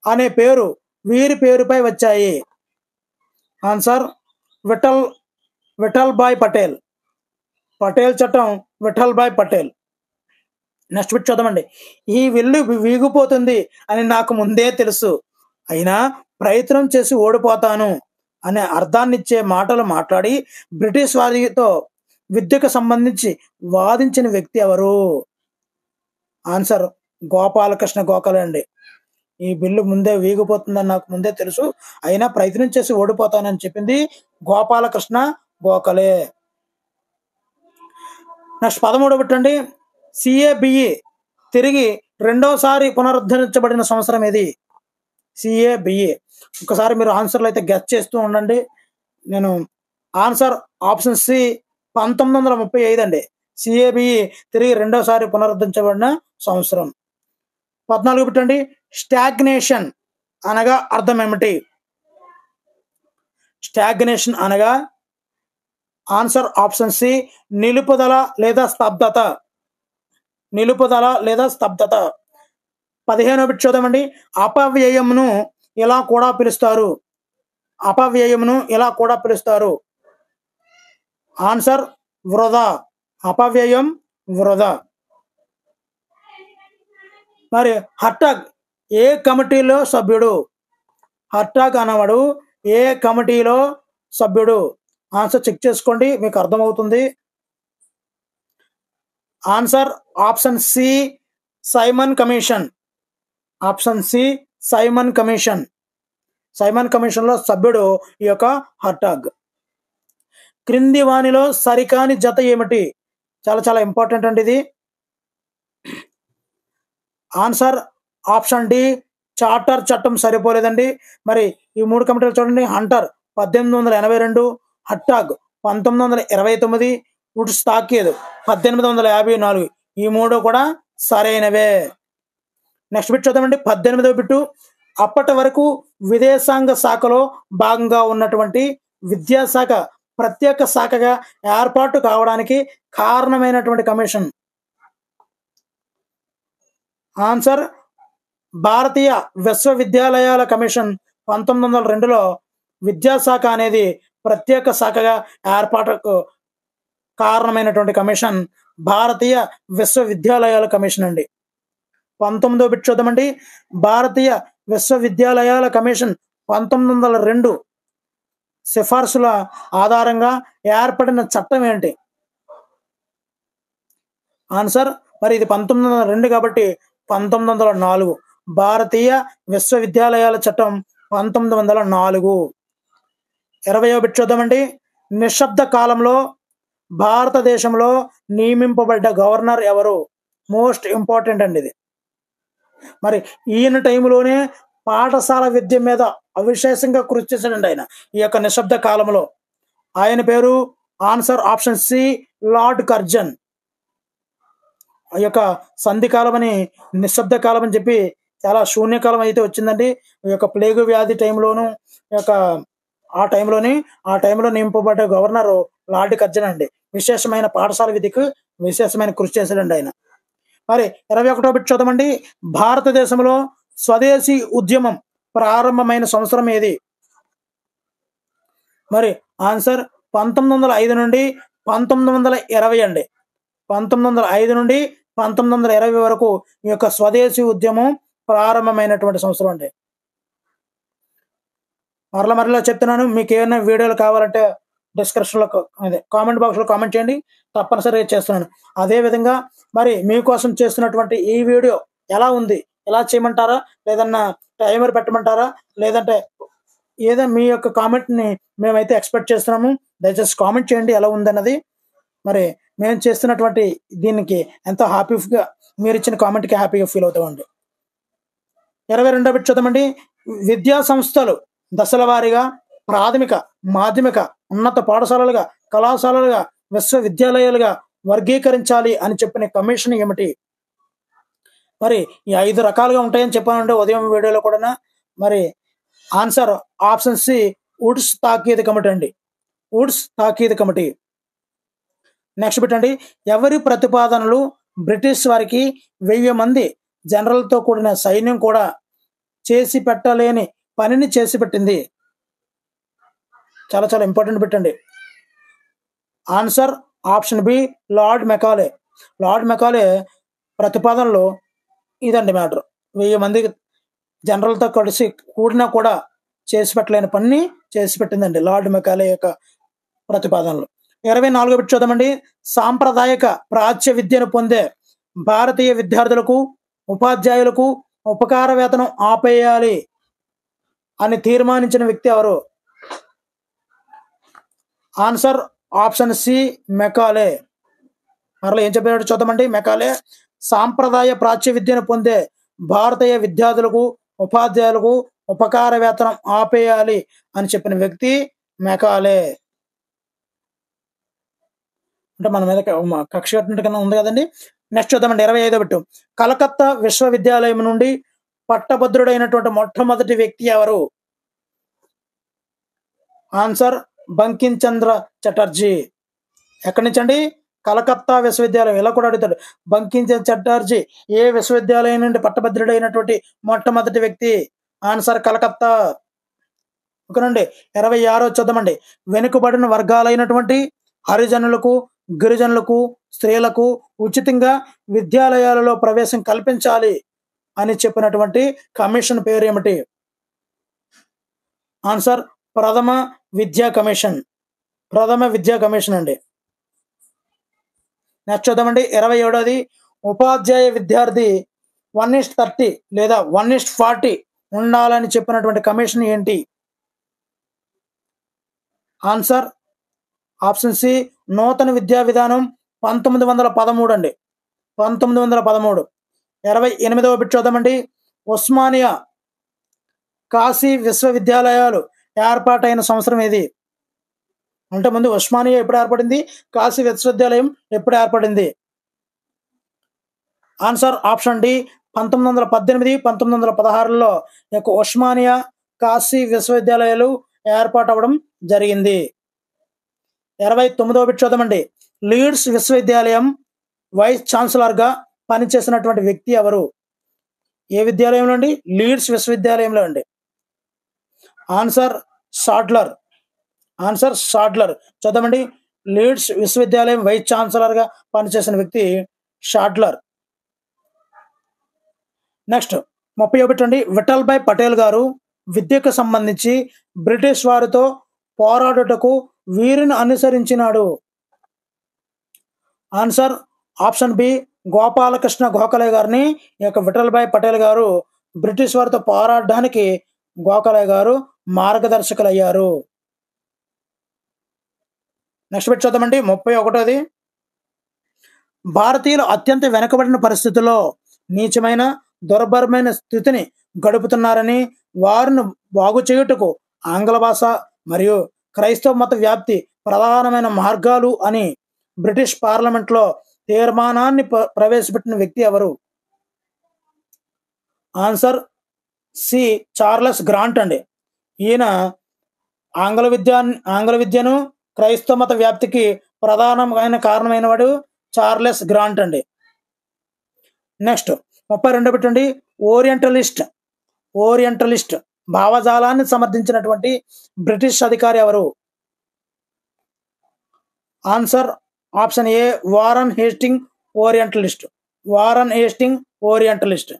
అనే పేరు వీరి పేరుపై వచ్చాయి. ఆన్సర్ విఠల్ భాయ్ పటేల్. పటేల్ చట్టం విఠల్ భాయ్ పటేల్. నెక్స్ట్ బిట్ చూద్దామండి. ఈ విల్లు వీగిపోతుంది అని నాకు ముందే తెలుసు, అయినా ప్రయత్నం చేసి ఓడిపోతాను అనే అర్థాన్నిచ్చే మాటలు మాట్లాడి బ్రిటిష్ వారితో విద్యకు సంబంధించి వాదించిన వ్యక్తి ఎవరు? ఆన్సర్ గోపాలకృష్ణ గోఖలే అండి. ఈ బిల్లు ముందే వీగిపోతుందని నాకు ముందే తెలుసు, అయినా ప్రయత్నం చేసి ఓడిపోతానని చెప్పింది గోపాలకృష్ణ గోఖలే. నెక్స్ట్ 13వ బిట్టండి. సిఏబిఈ తిరిగి రెండోసారి పునరుద్ధరించబడిన సంవత్సరం ఏది? సిఏబిఈ. ఒకసారి మీరు ఆన్సర్లు అయితే గెస్ చేస్తూ ఉండండి. నేను ఆన్సర్ ఆప్షన్ సి 1935 అండి. సిఏబిఈ తిరిగి రెండోసారి పునరుద్ధరించబడిన సంవత్సరం. 14 బిట్టండి. స్టాగ్నేషన్ అనగా అర్థం ఏమిటి? స్టాగ్నేషన్ అనగా ఆన్సర్ ఆప్షన్ సి నిలుపుదల లేదా స్తబ్దత. 15వ బిట్ చూద్దామండి. అపవ్యయమును ఇలా కూడా పిలుస్తారు. ఆన్సర్ వృధా. అపవ్యయం వృధా. మరి హర్టాగ్ ఏ కమిటీలో సభ్యుడు? హర్టాగ్ అనేవాడు ఏ కమిటీలో సభ్యుడు? ఆన్సర్ చెక్ చేసుకోండి, మీకు అర్థమవుతుంది. Answer option C Simon commission. Simon commission లో సభ్యుడు ఈ యొక్క హర్టాగ్. క్రింది వానిలో సరికాని జత ఏమిటి? చాలా చాలా ఇంపార్టెంట్ అండి ఇది. ఆన్సర్ ఆప్షన్ డి, చార్టర్ చట్టం సరిపోలేదండి. మరి ఈ 3 కమిటీలు చూడండి. హంటర్ 1882, హట్టాగ్ 1929, వుడ్స్ తాకీద్ 1854. ఈ 3 కూడా సరైనవే. నెక్స్ట్ బిట్ చూద్దామండి. 18వ బిట్టు. అప్పటి వరకు విదేశాంగ శాఖలో భాగంగా ఉన్నటువంటి విద్యాశాఖ ప్రత్యేక శాఖగా ఏర్పాటు కావడానికి కారణమైనటువంటి కమిషన్. ఆన్సర్ భారతీయ విశ్వవిద్యాలయాల కమిషన్ 1902లో విద్యాశాఖ అనేది ప్రత్యేక శాఖగా ఏర్పాటుకు కారణమైనటువంటి కమిషన్ భారతీయ విశ్వవిద్యాలయాల కమిషన్ అండి. 19వ బిట్ చూద్దామండి. భారతీయ విశ్వవిద్యాలయాల కమిషన్ 1902 సిఫార్సుల ఆధారంగా ఏర్పడిన చట్టం ఏంటి? ఆన్సర్ మరి ఇది 1902 కాబట్టి 1904. భారతీయ విశ్వవిద్యాలయాల చట్టం 1904. 20వ బిట్ చూద్దామండి. నిశ్శబ్ద కాలంలో భారతదేశంలో నియమింపబడ్డ గవర్నర్ ఎవరు? మోస్ట్ ఇంపార్టెంట్ అండి ఇది. మరి ఈయన టైంలోనే పాఠశాల విద్య మీద అవిశేషంగా కృషి చేశాడండి ఆయన ఈ యొక్క నిశ్శబ్ద కాలంలో. ఆయన పేరు answer option C, Lord Curzon. ఆ యొక్క సంధి కాలం అని, నిశ్శబ్ద కాలం అని చెప్పి చాలా శూన్యకాలం అయితే వచ్చిందండి. ఈ యొక్క ప్లేగు వ్యాధి టైంలోను ఆ టైంలో నింపబడ్డ గవర్నర్ లార్డ్ కర్జన్ అండి. విశేషమైన పాఠశాల విధికి విశేషమైన కృషి చేశాడండి ఆయన. మరి 21వ బిట్ చూద్దామండి. భారతదేశంలో స్వదేశీ ఉద్యమం ప్రారంభమైన సంవత్సరం ఏది? మరి ఆన్సర్ 1905 నుండి 1920 అండి. 1905 నుండి 1920 వరకు ఈ యొక్క స్వదేశీ ఉద్యమం ప్రారంభమైనటువంటి సంవత్సరం అండి. మరలా చెప్తున్నాను, మీకు ఏమైనా వీడియోలు కావాలంటే డిస్క్రిప్షన్లో కామెంట్ బాక్స్లో కామెంట్ చేయండి, తప్పనిసరిగా చేస్తున్నాను. అదేవిధంగా మరి మీకోసం చేస్తున్నటువంటి ఈ వీడియో ఎలా ఉంది, ఎలా చేయమంటారా, లేదన్నా టైమర్ పెట్టమంటారా, లేదంటే ఏదో మీ యొక్క కామెంట్ని మేమైతే ఎక్స్పెక్ట్ చేస్తున్నాము. దయచేసి కామెంట్ చేయండి ఎలా ఉందన్నది. మరి మేము చేస్తున్నటువంటి దీనికి ఎంతో హ్యాపీగా, మీరు ఇచ్చిన కామెంట్కి హ్యాపీగా ఫీల్ అవుతామండి. 22వ బిట్ చూద్దామండి. విద్యా సంస్థలు దశల వారీగా ప్రాథమిక, మాధ్యమిక, ఉన్నత పాఠశాలలుగా, కళాశాలలుగా, విశ్వవిద్యాలయాలుగా వర్గీకరించాలి అని చెప్పిన కమిషన్ ఏమిటి? మరి ఈ 5 రకాలుగా ఉంటాయని చెప్పానంటే ఉదయం వీడియోలో కూడా. మరి ఆన్సర్ ఆప్షన్ సి, వుడ్స్ తాకీద్ కమిటీ అండి. వుడ్స్ తాకీద్ కమిటీ. నెక్స్ట్ బిట్ అండి. ఎవరి ప్రతిపాదనలు బ్రిటిష్ వారికి 1000 మంది జనరల్తో కూడిన సైన్యం కూడా చేసి పెట్టలేని పనిని చేసి పెట్టింది? చాలా చాలా ఇంపార్టెంట్ బిట్ అండి. Answer option B, Lord Macaulay. Lord Macaulay ప్రతిపాదనలో ఇదండి మ్యాటర్. 1000 మంది జనరల్తో కలిసి కూడినా కూడా చేసి పెట్టలేని పని చేసి పెట్టిందండి లార్డ్ మెకాలే యొక్క ప్రతిపాదనలు. 24వ బిట్ చూద్దామండి. సాంప్రదాయక ప్రాచ్య విద్యను పొందే భారతీయ విద్యార్థులకు, ఉపాధ్యాయులకు ఉపకార వేతనం ఆపేయాలి అని తీర్మానించిన వ్యక్తి ఎవరు? Answer option C, Macaulay. మరలా ఏం చెప్పినట్టు చూద్దామండి. మెకాలే సాంప్రదాయ ప్రాచ్య విద్యను పొందే భారతీయ విద్యార్థులకు, ఉపాధ్యాయులకు ఉపకార వేతనం ఆపేయాలి అని చెప్పిన వ్యక్తి మెకాలే. అంటే మన మీద కక్ష కట్టినట్టుగా ఉంది కదండి. నెక్స్ట్ చూద్దామండి. 25వ బిట్టు. కలకత్తా విశ్వవిద్యాలయం నుండి పట్టభద్రుడైనటువంటి మొట్టమొదటి వ్యక్తి ఎవరు? ఆన్సర్ బంకిం చంద్ర చటర్జీ. ఎక్కడి నుంచి అండి? కలకత్తా విశ్వవిద్యాలయం. ఇలా కూడా అడుగుతాడు. బంకిం చంద్ర చటర్జీ ఏ విశ్వవిద్యాలయం నుండి పట్టభద్రుడైనటువంటి మొట్టమొదటి వ్యక్తి? ఆన్సర్ కలకత్తా. ఓకేనండి. 26వ చూద్దామండి. వెనుకబడిన వర్గాలైనటువంటి హరిజనులకు, గిరిజనులకు, స్త్రీలకు ఉచితంగా విద్యాలయాలలో ప్రవేశం కల్పించాలి అని చెప్పినటువంటి కమిషన్ పేరు ఏమిటి? ఆన్సర్ ప్రథమ విద్యా కమిషన్. ప్రథమ విద్యా కమిషన్ అండి. నెక్స్ట్ చూద్దామండి. 27వది. ఉపాధ్యాయ విద్యార్థి 1:30 లేదా 1:40 ఉండాలని చెప్పినటువంటి కమిషన్ ఏంటి? ఆన్సర్ ఆప్షన్ సి నూతన విద్యా విధానం 1913 అండి, 1913. 28వ బిట్ చూద్దామండి. ఉస్మానియా కాశీ విశ్వవిద్యాలయాలు ఏర్పాటైన సంవత్సరం ఏది? అంటే ముందు ఉస్మానియా ఎప్పుడు ఏర్పడింది, కాశీ విశ్వవిద్యాలయం ఎప్పుడు ఏర్పడింది? ఆన్సర్ ఆప్షన్ డి 1918, 1916లో యొక్క ఉస్మానియా కాశీ విశ్వవిద్యాలయాలు ఏర్పాటు అవ్వడం జరిగింది. 29వ బిట్ చూద్దామండి. లీడ్స్ విశ్వవిద్యాలయం వైస్ ఛాన్సలర్గా పనిచేసినటువంటి వ్యక్తి ఎవరు? ఏ విద్యాలయంలో అండి? లీడ్స్ విశ్వవిద్యాలయంలో అండి. Answer Sadler. Answer Sadler. చూద్దామండి. లీడ్స్ విశ్వవిద్యాలయం వైస్ ఛాన్సలర్గా పనిచేసిన వ్యక్తి షాడ్లర్. నెక్స్ట్ 31 అండి. విఠల్ భాయ్ పటేల్ గారు విద్యకు సంబంధించి బ్రిటిష్ వారితో పోరాడుటకు వీరిని అనుసరించినాడు. Answer option B Gopalakrishna Gokhale గారిని ఈ యొక్క విఠల్ భాయ్ పటేల్ గారు బ్రిటిష్ వారితో పోరాడడానికి గోఖలే గారు మార్గదర్శకులయ్యారు. నెక్స్ట్ బిట్ చూద్దామండి. 31ది. భారతీయులు అత్యంత వెనుకబడిన పరిస్థితుల్లో నీచమైన దుర్భరమైన స్థితిని గడుపుతున్నారని, వారిని బాగు చేయుటకు ఆంగ్ల భాష మరియు క్రైస్తవ మత వ్యాప్తి ప్రధానమైన మార్గాలు అని బ్రిటిష్ పార్లమెంట్లో తీర్మానాన్ని ప్రవేశపెట్టిన వ్యక్తి ఎవరు? ఆన్సర్ సి చార్లెస్ గ్రాంట్ అండి. ఈయన ఆంగ్ల విద్యను క్రైస్తవ మత వ్యాప్తికి ప్రధానమైన కారణమైన వాడు చార్లెస్ గ్రాంట్ అండి. నెక్స్ట్ 32 పెట్టండి. ఓరియంటలిస్ట్ భావజాలాన్ని సమర్థించినటువంటి బ్రిటిష్ అధికారి ఎవరు? ఆన్సర్ ఆప్షన్ ఏ Warren Hasting orientalist. Warren Hasting orientalist.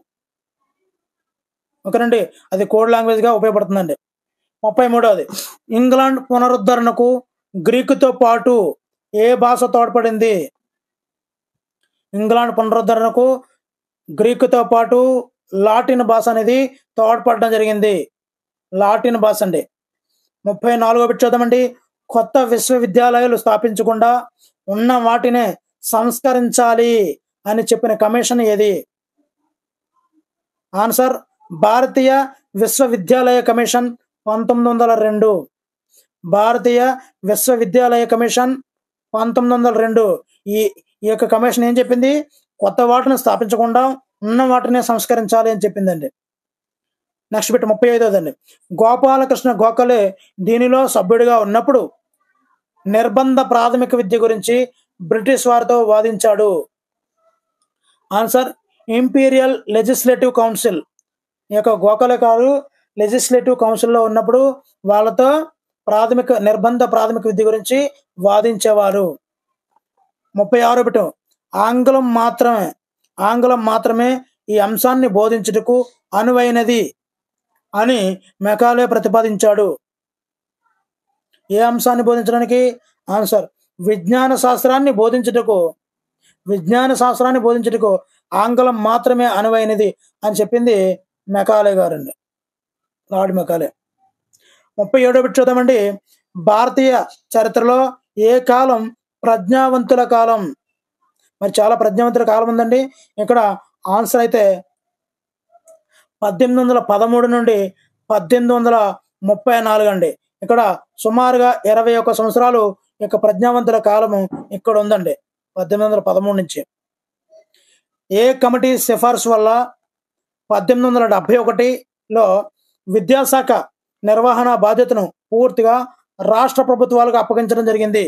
ఓకేనండి, అది కోడ్ లాంగ్వేజ్గా ఉపయోగపడుతుందండి. 33వది. ఇంగ్లాండ్ పునరుద్ధరణకు గ్రీకుతో పాటు ఏ భాష తోడ్పడింది? ఇంగ్లాండ్ పునరుద్ధరణకు గ్రీకుతో పాటు లాటిన్ భాష అనేది తోడ్పడడం జరిగింది. లాటిన్ భాష అండి. 34వ బిట్ చూద్దామండి. కొత్త విశ్వవిద్యాలయాలు స్థాపించకుండా ఉన్న వాటినే సంస్కరించాలి అని చెప్పిన కమిషన్ ఏది? ఆన్సర్ భారతీయ విశ్వవిద్యాలయ కమిషన్ 1902. భారతీయ విశ్వవిద్యాలయ కమిషన్ 1902. ఈ యొక్క కమిషన్ ఏం చెప్పింది? కొత్త వాటిని స్థాపించకుండా ఉన్న వాటిని సంస్కరించాలి అని చెప్పిందండి. నెక్స్ట్ బిట్ 35వదండి. గోపాలకృష్ణ గోఖలే దీనిలో సభ్యుడిగా ఉన్నప్పుడు నిర్బంధ ప్రాథమిక విద్య గురించి బ్రిటిష్ వారితో వాదించాడు. Answer imperial legislative council. ఈ యొక్క గోఖలే గారు లెజిస్లేటివ్ కౌన్సిల్లో ఉన్నప్పుడు వాళ్ళతో నిర్బంధ ప్రాథమిక విద్య గురించి వాదించేవారు. 36వ బిట్. ఆంగ్లం మాత్రమే ఈ అంశాన్ని బోధించుటకు అనువైనది అని మెకాలే ప్రతిపాదించాడు. ఏ అంశాన్ని బోధించడానికి? ఆన్సర్ విజ్ఞాన శాస్త్రాన్ని బోధించుటకు ఆంగ్లం మాత్రమే అనువైనది అని చెప్పింది మెకాలే గారండి, లార్డ్ మెకాలే. 37వ బిట్ చూద్దామండి. భారతీయ చరిత్రలో ఏ కాలం ప్రజ్ఞావంతుల కాలం? మరి చాలా ప్రజ్ఞావంతుల కాలం ఉందండి. ఇక్కడ ఆన్సర్ అయితే 1813 నుండి 1834 అండి. ఇక్కడ సుమారుగా 21 సంవత్సరాలు యొక్క ప్రజ్ఞావంతుల కాలము ఇక్కడ ఉందండి, 1813 నుంచి. ఏ కమిటీ సిఫార్సు వల్ల 1871లో విద్యాశాఖ నిర్వహణ బాధ్యతను పూర్తిగా రాష్ట్ర ప్రభుత్వాలకు అప్పగించడం జరిగింది?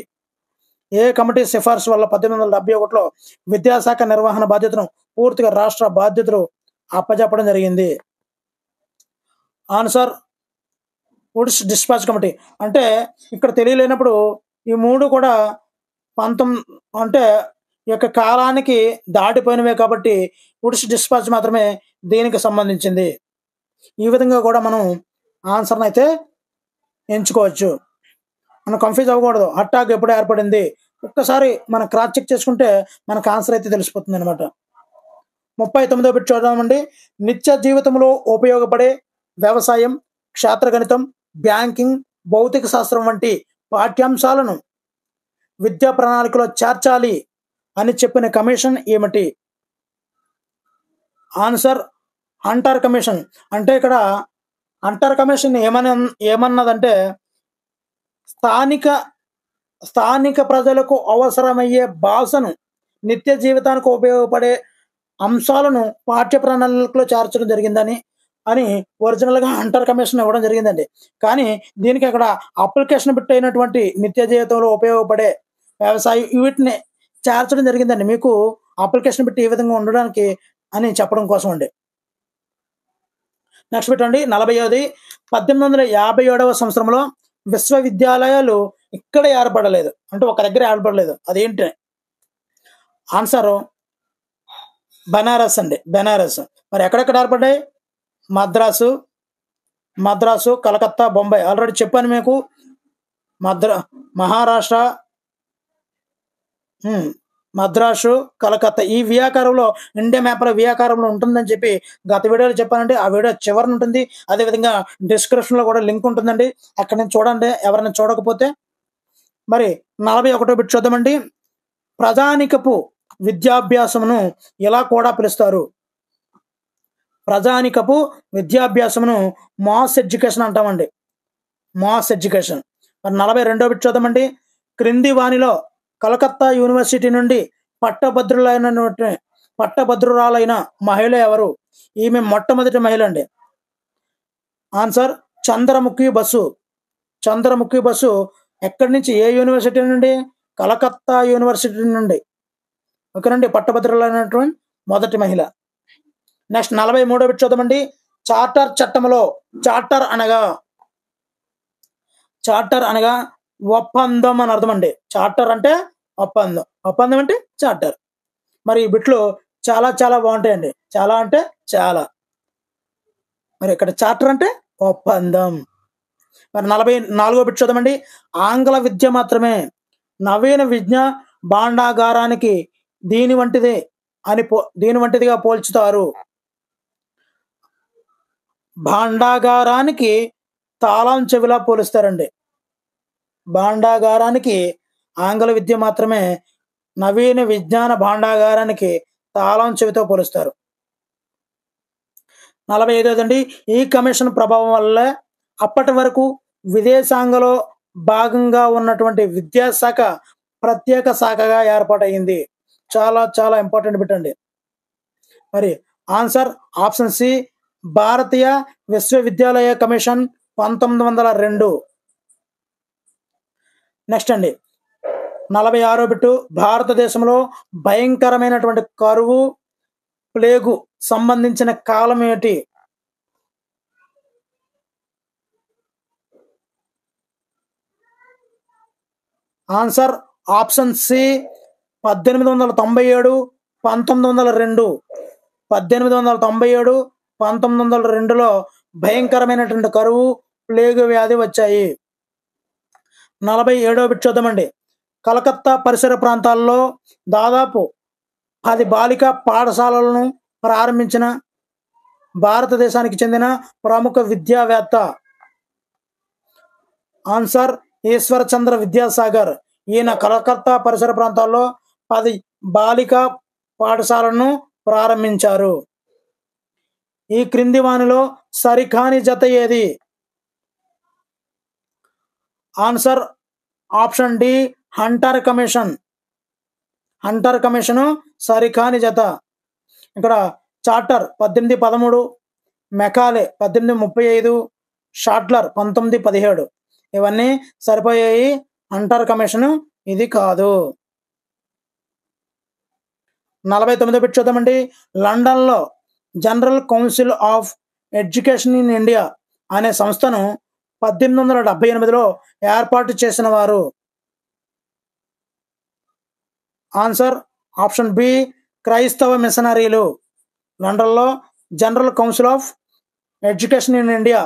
ఏ కమిటీ సిఫార్సు వల్ల 1871లో విద్యాశాఖ నిర్వహణ బాధ్యతను పూర్తిగా రాష్ట్ర బాధ్యతలు అప్పచెప్పడం జరిగింది? Answer Woods dispatch committee. అంటే ఇక్కడ తెలియలేనప్పుడు ఈ మూడు కూడా అంటే ఈ యొక్క కాలానికి దాటిపోయినవే కాబట్టి వుడ్స్ డిస్పాచ్ మాత్రమే దీనికి సంబంధించింది. ఈ విధంగా కూడా మనం ఆన్సర్ని అయితే ఎంచుకోవచ్చు. మనం కన్ఫ్యూజ్ అవ్వకూడదు. అటాక్ ఎప్పుడు ఏర్పడింది ఒక్కసారి మనం క్రాస్ చెక్ చేసుకుంటే మనకు ఆన్సర్ అయితే తెలిసిపోతుంది అనమాట. 39వ బిట్ చూద్దామండి. నిత్య జీవితంలో ఉపయోగపడే వ్యవసాయం, క్షేత్రగణితం, బ్యాంకింగ్, భౌతిక శాస్త్రం వంటి పాఠ్యాంశాలను విద్యా ప్రణాళికలో చేర్చాలి అని చెప్పిన కమిషన్ ఏమిటి? Answer Hunter commission. అంటే ఇక్కడ హంటర్ కమిషన్ ఏమన్నదంటే స్థానిక ప్రజలకు అవసరమయ్యే భాషను, నిత్య జీవితానికి ఉపయోగపడే అంశాలను పాఠ్య ప్రణాళికలో చేర్చడం జరిగిందని ఒరిజినల్గా హంటర్ కమిషన్ ఇవ్వడం జరిగిందండి. కానీ దీనికి అక్కడ అప్లికేషన్ బిట్ అయినటువంటి నిత్య జీవితంలో ఉపయోగపడే వ్యవసాయం వీటిని చేర్చడం జరిగిందండి. మీకు అప్లికేషన్ బిట్ ఈ విధంగా ఉండడానికి అని చెప్పడం కోసం అండి. నెక్స్ట్ పెట్టండి 40ది 1857వ సంవత్సరంలో విశ్వవిద్యాలయాలు ఇక్కడ ఏర్పడలేదు, అంటే ఒక దగ్గర ఏర్పడలేదు, అదేంటి? ఆన్సర్ బనారస్ అండి, బనారస్. మరి ఎక్కడెక్కడ ఏర్పడ్డాయి? మద్రాసు, కలకత్తా, బొంబాయి. ఆల్రెడీ చెప్పాను మీకు. మహారాష్ట్ర, మద్రాసు, కలకత్తా ఈ వ్యాకారంలో ఇండియా మ్యాప్లో వ్యాకారంలో ఉంటుందని చెప్పి గత వీడియోలో చెప్పానండి. ఆ వీడియో చివరిన ఉంటుంది. అదేవిధంగా డిస్క్రిప్షన్లో కూడా లింక్ ఉంటుందండి, అక్కడ నుంచి చూడండి ఎవరైనా చూడకపోతే. మరి 41వ బిట్ చూద్దామండి. ప్రజానికపు విద్యాభ్యాసమును ఇలా కూడా పిలుస్తారు. ప్రజానికపు విద్యాభ్యాసమును మాస్ ఎడ్యుకేషన్ అంటామండి, మాస్ ఎడ్యుకేషన్. మరి 42వ బిట్ చూద్దామండి. క్రింది వానిలో కలకత్తా యూనివర్సిటీ నుండి పట్టభద్రురాలైన మహిళ ఎవరు? ఈమె మొట్టమొదటి మహిళ అండి. ఆన్సర్ చంద్రముఖి బసు. ఎక్కడి నుంచి? ఏ యూనివర్సిటీ నుండి? కలకత్తా యూనివర్సిటీ నుండి. ఓకేనండి, పట్టభద్రులైనటువంటి మొదటి మహిళ. నెక్స్ట్ 43వ బిట్ చూద్దామండి. చార్టర్ చట్టంలో చార్టర్ అనగా ఒప్పందం అని అర్థం అండి. చార్టర్ అంటే ఒప్పందం అంటే చార్టర్. మరి ఈ బిట్లు చాలా చాలా బాగుంటాయండి, చాలా అంటే చాలా. మరి ఇక్కడ చార్టర్ అంటే ఒప్పందం. మరి 44వ బిట్ చూద్దామండి. ఆంగ్ల విద్య మాత్రమే నవీన విద్య భాండాగారానికి దీని వంటిదిగా పోల్చుతారు. భాండాగారానికి తాళం చెవిలా పోలుస్తారండి. భాండాగారానికి ఆంగ్ల విద్య మాత్రమే నవీన విజ్ఞాన భాండాగారానికి తాళం చెవితో పోలుస్తారు. 45వదండి. ఈ కమిషన్ ప్రభావం వల్ల అప్పటి వరకు విదేశాంగంలో భాగంగా ఉన్నటువంటి విద్యాశాఖ ప్రత్యేక శాఖగా ఏర్పాటైంది. చాలా చాలా ఇంపార్టెంట్ బిట్ అండి. మరి ఆన్సర్ ఆప్షన్ సి భారతీయ విశ్వవిద్యాలయ కమిషన్ 1902. నెక్స్ట్ అండి 46వ బిట్టు. భారతదేశంలో భయంకరమైనటువంటి కరువు, ప్లేగు సంబంధించిన కాలం ఏమిటి? Answer option C 1897, 1902. 1897, 1902లో భయంకరమైనటువంటి కరువు, ప్లేగు వ్యాధి వచ్చాయి. 47వ బిట్ చూద్దామండి. కలకత్తా పరిసర ప్రాంతాల్లో దాదాపు 10 బాలికా పాఠశాలలను ప్రారంభించిన భారతదేశానికి చెందిన ప్రముఖ విద్యావేత్త. ఆన్సర్ ఈశ్వరచంద్ర విద్యాసాగర్. ఈయన కలకత్తా పరిసర ప్రాంతాల్లో 10 బాలికా పాఠశాలను ప్రారంభించారు. ఈ క్రింది వానిలో సరికాని జత ఏది? Answer option D Hunter commission సరికాని జత. ఇక్కడ చార్టర్ 1813, మెకాలే 1835, షాట్లర్ 1917. ఇవన్నీ సరిపోయాయి. హంటర్ కమిషను ఇది కాదు. 49వ బిట్ చూద్దామండి. లండన్లో general council of education in India అనే సంస్థను 1878లో ఏర్పాటు చేసిన వారు. ఆన్సర్ ఆప్షన్ బి క్రైస్తవ మిషనరీలు. లండన్లో general council of education in India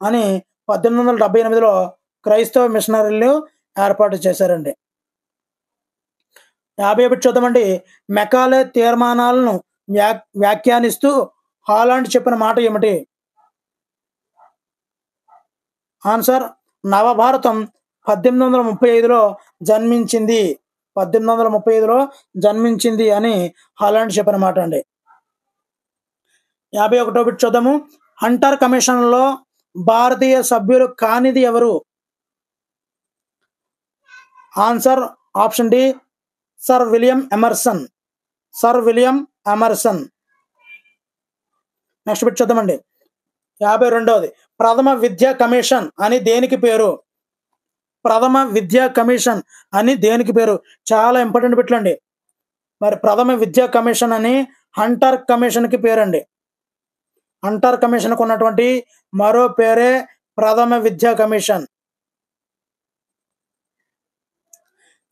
అని 1878లో క్రైస్తవ మిషనరీలు ఏర్పాటు చేశారండి. 50వ బిట్ చూద్దామండి. మెకాలే తీర్మానాలను వ్యాఖ్యానిస్తూ హాలాండ్ చెప్పిన మాట ఏమిటి? ఆన్సర్ నవభారతం 1835లో జన్మించింది 1835లో జన్మించింది అని హాలండ్ చెప్పనమాట అండి. 51వ బిట్ చూద్దాము. హంటర్ కమిషన్లో భారతీయ సభ్యులు కానిది ఎవరు? Answer option D sir William Emerson. Sir William Emerson. Next bit చూద్దామండి. 52వది. ప్రథమ విద్యా కమిషన్ అని దేనికి పేరు? ప్రథమ విద్యా కమిషన్ అని దేనికి పేరు? చాలా ఇంపార్టెంట్ బిట్లండి. మరి ప్రథమ విద్యా కమిషన్ అని హంటర్ కమిషన్కి పేరండి. హంటర్ కమిషన్కు ఉన్నటువంటి మరో పేరే ప్రథమ విద్యా కమిషన్.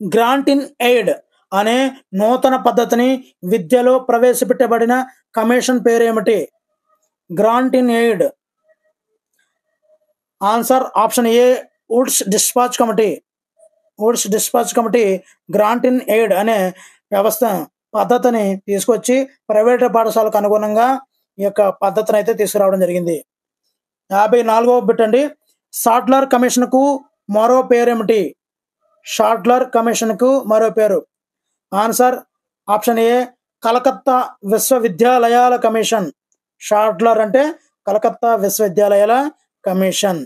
గ్రాంట్ ఇన్ ఎయిడ్ అనే నూతన పద్ధతిని విద్యలో ప్రవేశపెట్టబడిన కమిషన్ పేరేమిటి? Grant in aid. Answer option A Woods dispatch committee. Woods dispatch committee grant in aid అనే పద్ధతిని తీసుకొచ్చి ప్రైవేట్ పాఠశాలకు అనుగుణంగా ఈ యొక్క పద్ధతిని అయితే తీసుకురావడం జరిగింది. 54వ బిట్ అండి. సాట్లర్ కమిషన్కు మరో పేరేమిటి? షాట్లర్ కమిషన్కు మరో పేరు. ఆన్సర్ ఆప్షన్ ఏ కలకత్తా విశ్వవిద్యాలయాల కమిషన్. షాట్లర్ అంటే కలకత్తా విశ్వవిద్యాలయాల కమిషన్.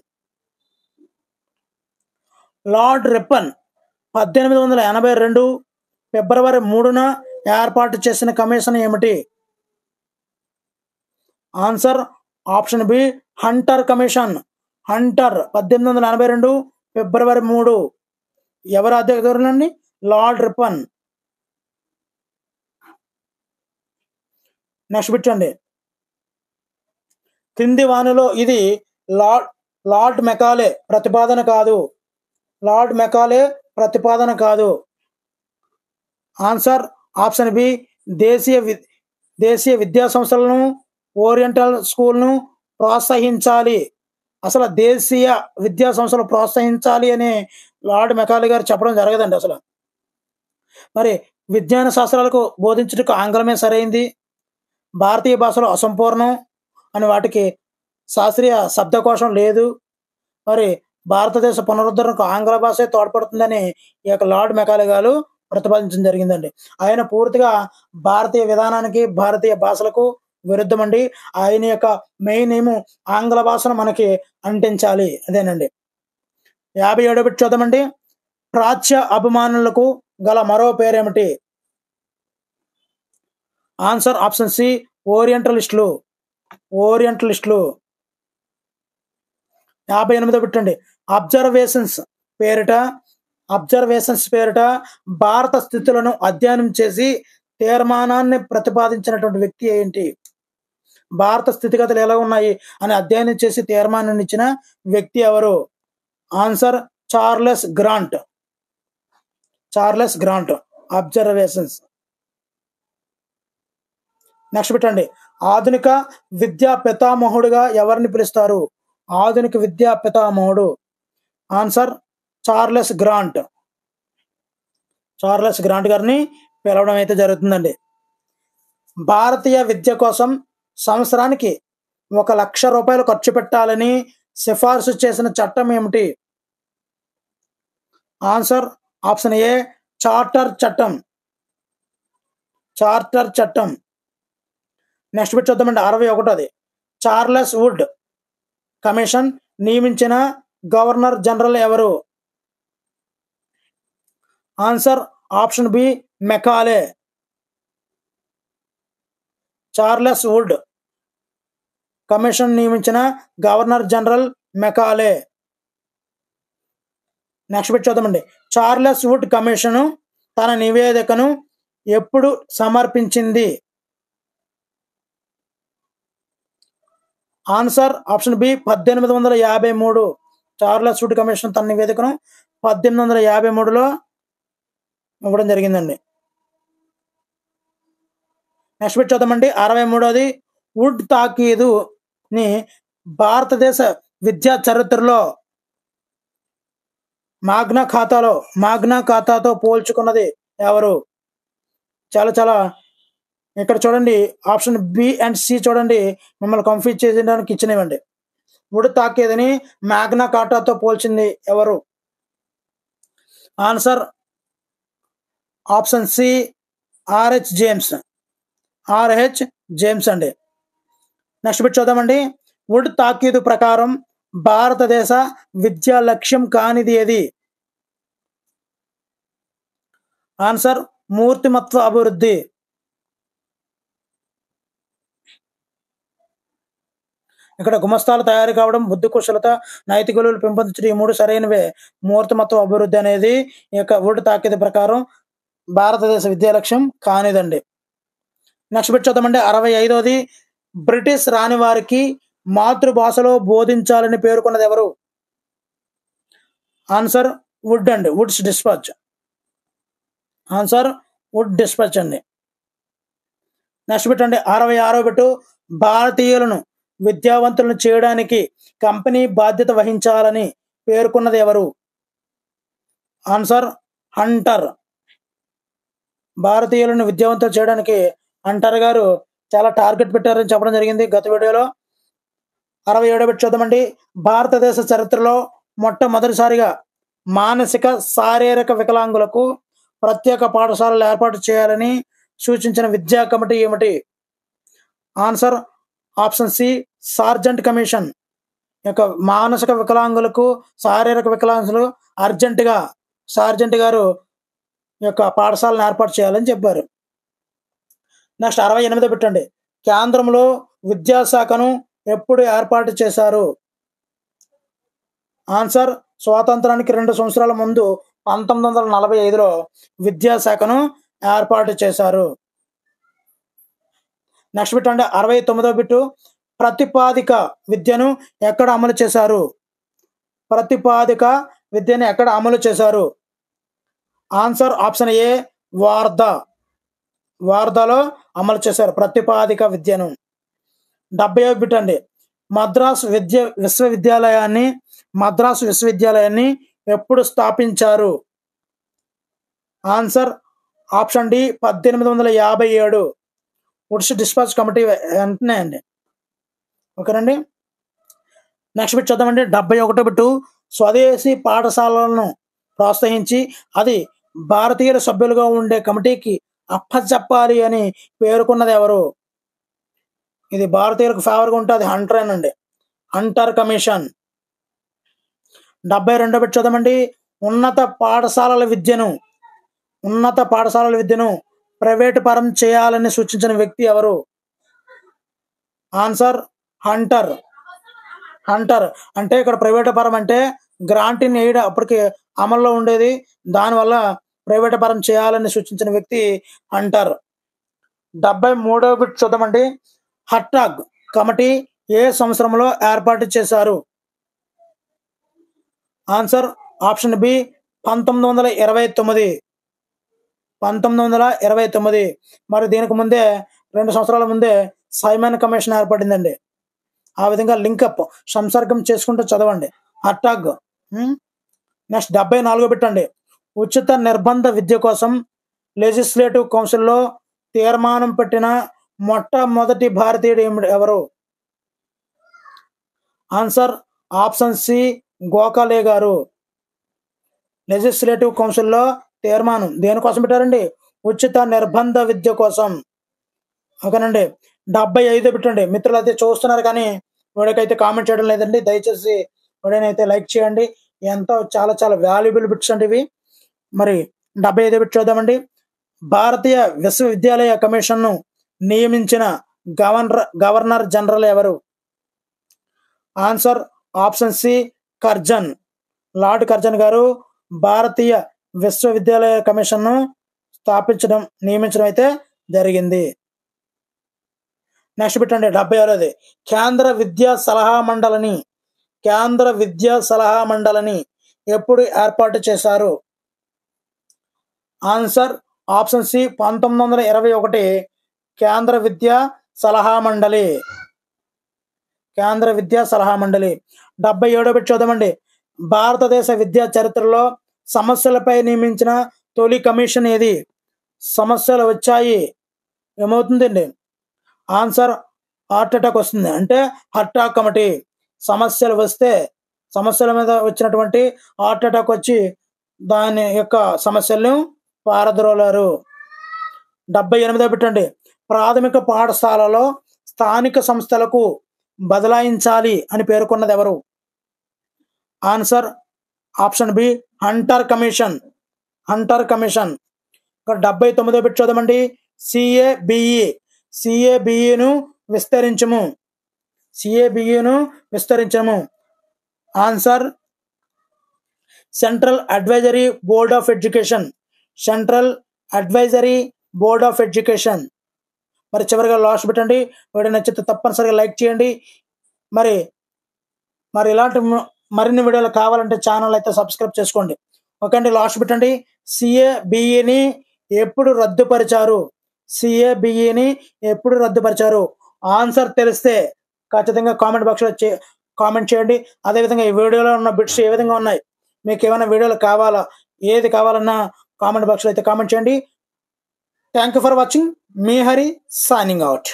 లార్డ్ రిప్పన్ 1882 ఫిబ్రవరి 3న ఏర్పాటు చేసిన కమిషన్ ఏమిటి? Answer option B Hunter commission. Hunter 1882 ఫిబ్రవరి 3. ఎవరు అధ్యక్షులండి? లార్డ్ రిప్పన్. నెక్స్ట్ బిట్ అండి. క్రింది వానిలో ఇది లార్డ్ మెకాలే ప్రతిపాదన కాదు. లార్డ్ మెకాలే ప్రతిపాదన కాదు. ఆన్సర్ ఆప్షన్ బి దేశీయ విద్యా సంస్థలను ఓరియంటల్ స్కూల్ను ప్రోత్సహించాలి. అసలు దేశీయ విద్యా సంస్థలు ప్రోత్సహించాలి అని లార్డ్ మెకాలే గారు చెప్పడం జరగదండి అసలు. మరి విజ్ఞాన శాస్త్రాలకు బోధించుటకు ఆంగ్లమే సరైంది, భారతీయ భాషలో అసంపూర్ణం అని వాటికి శాస్త్రీయ శబ్దకోశం లేదు, మరి భారతదేశ పునరుద్ధరణకు ఆంగ్ల భాషే తోడ్పడుతుందని ఈ యొక్క లార్డ్ మెకాలే గారు ప్రతిపాదించడం జరిగిందండి. ఆయన పూర్తిగా భారతీయ విధానానికి భారతీయ భాషలకు విరుద్ధమండి. ఆయన యొక్క మెయిన్ ఏమో ఆంగ్ల భాషను మనకి అంటించాలి అదేనండి. 57వ బిట్ చూద్దామండి. ప్రాచ్య అభిమానులకు గల మరో పేరేమిటి? ఆన్సర్ ఆప్షన్ సి ఓరియంటలిస్టులు. ఓరియంటలిస్టులు. 58వ బిట్ అండి. అబ్జర్వేషన్స్ పేరిట భారత స్థితులను అధ్యయనం చేసి తీర్మానాన్ని ప్రతిపాదించినటువంటి వ్యక్తి ఏంటి? భారత స్థితిగతులు ఎలా ఉన్నాయి అని అధ్యయనం చేసి తీర్మానాన్ని ఇచ్చిన వ్యక్తి ఎవరు? Answer Charles grant. Charles grant. Observations. Next bit అండి. ఆధునిక విద్యా పితామహుడుగా ఎవరిని పిలుస్తారు? ఆధునిక విద్యా పితామహుడు. Answer Charles grant. Charles grant గారిని పిలవడం అయితే జరుగుతుందండి. భారతీయ విద్య కోసం సంవత్సరానికి 1,00,000 రూపాయలు ఖర్చు పెట్టాలని సిఫార్సు చేసిన చట్టం ఏమిటి? ఆన్సర్ ఆప్షన్ ఏ చార్టర్ చట్టం. చార్టర్ చట్టం. నెక్స్ట్ బిట్ చూద్దామండి. 61ది. చార్లెస్ వుడ్ కమిషన్ నియమించిన గవర్నర్ జనరల్ ఎవరు? Answer option B Macaulay. Charles Wood commission నియమించిన governor general Macaulay. Next bit చూద్దామండి. చార్లెస్ వుడ్ కమిషన్ తన నివేదికను ఎప్పుడు సమర్పించింది? Answer option B 1853. Charles Wood commission తన నివేదికను 1853లో ఇవ్వడం జరిగిందండి. నెక్స్ట్ బిట్ చూద్దామండి. 63ది. వుడ్ తాకీదుని భారతదేశ విద్యా చరిత్రలో మాగ్నా ఖాతాతో పోల్చుకున్నది ఎవరు? చాలా ఇక్కడ చూడండి. ఆప్షన్ బి అండ్ సి చూడండి, మిమ్మల్ని కన్ఫ్యూజ్ చేయడానికి ఇచ్చినవండి. వుడ్ తాకీదుని మాగ్నా ఖాతాతో పోల్చింది ఎవరు? Answer option C R H James. R H James అండి. నెక్స్ట్ బిట్ చూద్దామండి. వుడ్ తాకీదు ప్రకారం భారతదేశ విద్యా లక్ష్యం కానిది ఏది? ఆన్సర్ మూర్తిమత్వ అభివృద్ధి. ఇక్కడ గుమస్తాలు తయారు కావడం, బుద్ధి కుశలత, నైతిక విలువలు పెంపొందించడం, ఈ మూడు సరైనవే. మూర్తిమత్వ అభివృద్ధి అనేది ఈ యొక్క వుడ్ తాకీదు ప్రకారం భారతదేశ విద్యా లక్ష్యం కానిదండి. నెక్స్ట్ బిట్ చూద్దామండి. 65వది. బ్రిటిష్ రాని వారికి మాతృభాషలో బోధించాలని పేర్కొన్నది ఎవరు? ఆన్సర్ వుడ్ అండి. Wood's dispatch. Answer Wood dispatch అండి. నెక్స్ట్ బిట్ అండి. 66వ బిట్. భారతీయులను విద్యావంతులను చేయడానికి కంపెనీ బాధ్యత వహించాలని పేర్కొన్నది ఎవరు? Answer Hunter. భారతీయులను విద్యావంతులు చేయడానికి హంటర్ గారు చాలా టార్గెట్ పెట్టారని చెప్పడం జరిగింది గత వీడియోలో. 67వ బిట్ చూద్దామండి. భారతదేశ చరిత్రలో మొట్టమొదటిసారిగా మానసిక శారీరక వికలాంగులకు ప్రత్యేక పాఠశాలలు ఏర్పాటు చేయాలని సూచించిన విద్యా కమిటీ ఏమిటి? Answer option C Sargent commission. యొక్క మానసిక వికలాంగులకు శారీరక వికలాంగులు అర్జెంటుగా సార్జెంట్ గారు యొక్క పాఠశాలను ఏర్పాటు చేయాలని చెప్పారు. నెక్స్ట్ 68వ బిట్ అండి. కేంద్రంలో విద్యాశాఖను ఎప్పుడు ఏర్పాటు చేశారు? ఆన్సర్ స్వాతంత్రానికి 2 సంవత్సరాల ముందు 1945లో విద్యాశాఖను ఏర్పాటు చేశారు. నెక్స్ట్ బిట్ అంటే 69వ బిట్. ప్రతిపాదిక విద్యను ఎక్కడ అమలు చేశారు? ప్రతిపాదిక విద్యను ఎక్కడ అమలు చేశారు? Answer option A Wardha. వార్ధాలో అమలు చేశారు ప్రతిపాదిక విద్యను. 70వ బిట్ అండి. మద్రాసు విశ్వవిద్యాలయాన్ని ఎప్పుడు స్థాపించారు? Answer option D 1857. Wood's dispatch committee వెంటనే అండి. ఓకేనండి. నెక్స్ట్ బిట్ చూద్దామండి. 71వ బిట్. స్వదేశీ పాఠశాలలను ప్రోత్సహించి అది భారతీయుల సభ్యులుగా ఉండే కమిటీకి అప్పచెప్పాలి అని పేర్కొన్నది ఎవరు? ఇది భారతీయులకు ఫేవర్గా ఉంటే అది హంటరేనండి. Hunter commission. 72వ బిట్ చూద్దామండి. ఉన్నత పాఠశాలల విద్యను ప్రైవేటు పరం చేయాలని సూచించిన వ్యక్తి ఎవరు? Answer Hunter. హంటర్ అంటే ఇక్కడ ప్రైవేటు పరం అంటే గ్రాంట్ ఇన్ ఎయిడ్ అప్పటికి అమల్లో ఉండేది, దానివల్ల ప్రైవేటు పరం చేయాలని సూచించిన వ్యక్తి హంటర్. 73వ బిట్ చూద్దామండి. హర్టాగ్ కమిటీ ఏ సంవత్సరంలో ఏర్పాటు చేశారు? Answer option B 1929. 1929. మరి దీనికి ముందే 2 సంవత్సరాల ముందే సైమన్ కమిషన్ ఏర్పడిందండి. ఆ విధంగా లింకప్ సంసర్గం చేసుకుంటూ చదవండి. హర్టాగ్. నెక్స్ట్ 74వ బిట్ అండి. ఉచిత నిర్బంధ విద్య కోసం లెజిస్లేటివ్ కౌన్సిల్లో తీర్మానం పెట్టిన మొట్టమొదటి భారతీయుడు ఎవరు? ఆన్సర్ ఆప్షన్ సి గోఖలే గారు. లెజిస్లేటివ్ కౌన్సిల్లో తీర్మానం దేనికోసం పెట్టారండి? ఉచిత నిర్బంధ విద్య కోసం. ఓకేనండి. 75 బిట్ అండి. మిత్రులు అయితే చూస్తున్నారు కానీ వీడికైతే కామెంట్ చేయడం లేదండి. దయచేసి వీడియోనైతే లైక్ చేయండి. ఎంతో చాలా చాలా వాల్యుబుల్ బిట్స్ అండి ఇవి. మరి 75 బిట్ చూద్దామండి. భారతీయ విశ్వవిద్యాలయ కమిషన్ను నియమించిన గవర్నర్ జనరల్ ఎవరు? Answer option C Curzon. Lord Curzon గారు భారతీయ విశ్వవిద్యాలయ కమిషన్ను నియమించడం అయితే జరిగింది. నెక్స్ట్ బిట్ అండి. 76ది. కేంద్ర విద్యా సలహా మండలిని ఎప్పుడు ఏర్పాటు చేశారు? Answer option C 1921. కేంద్ర విద్యా సలహా మండలి. 77వ బిట్ చూద్దామండి. భారతదేశ విద్యా చరిత్రలో సమస్యలపై నియమించిన తొలి కమిషన్ ఏది? సమస్యలు వచ్చాయి ఏమవుతుందండి? ఆన్సర్ హార్ట్ అటాక్ వస్తుంది అంటే హర్టాగ్ కమిటీ. సమస్యల మీద వచ్చినటువంటి హార్ట్ అటాక్ వచ్చి దాని యొక్క సమస్యలను పారద్రోలారు. 78వ పెట్టండి. ప్రాథమిక పాఠశాలలో స్థానిక సంస్థలకు బదలాయించాలి అని పేర్కొన్నది ఎవరు? Answer option B Hunter commission. Hunter commission. 79వ పెట్టి చూద్దామండి. సిఏబిఈ. సిఏబిఈను విస్తరించము. సిఏబిఈను విస్తరించము. Answer central advisory board of education. Central advisory board of education. మరి చివరిగా లాస్ట్ పెట్టండి. వీడియో నచ్చితే తప్పనిసరిగా లైక్ చేయండి. మరి ఇలాంటి మరిన్ని వీడియోలు కావాలంటే ఛానల్ అయితే సబ్స్క్రైబ్ చేసుకోండి. ఓకే అండి. లాస్ట్ పెట్టండి. సిఏబిఈని ఎప్పుడు రద్దుపరిచారు? సిఏబిఈని ఎప్పుడు రద్దుపరిచారు? ఆన్సర్ తెలిస్తే ఖచ్చితంగా కామెంట్ బాక్స్లో కామెంట్ చేయండి. అదేవిధంగా ఈ వీడియోలో ఉన్న బిట్స్ ఏ విధంగా ఉన్నాయి, మీకు ఏమైనా వీడియోలు కావాలా, ఏది కావాలన్నా కామెంట్ బాక్స్లో అయితే కామెంట్ చేయండి. Thank you for watching. Me Hari signing out.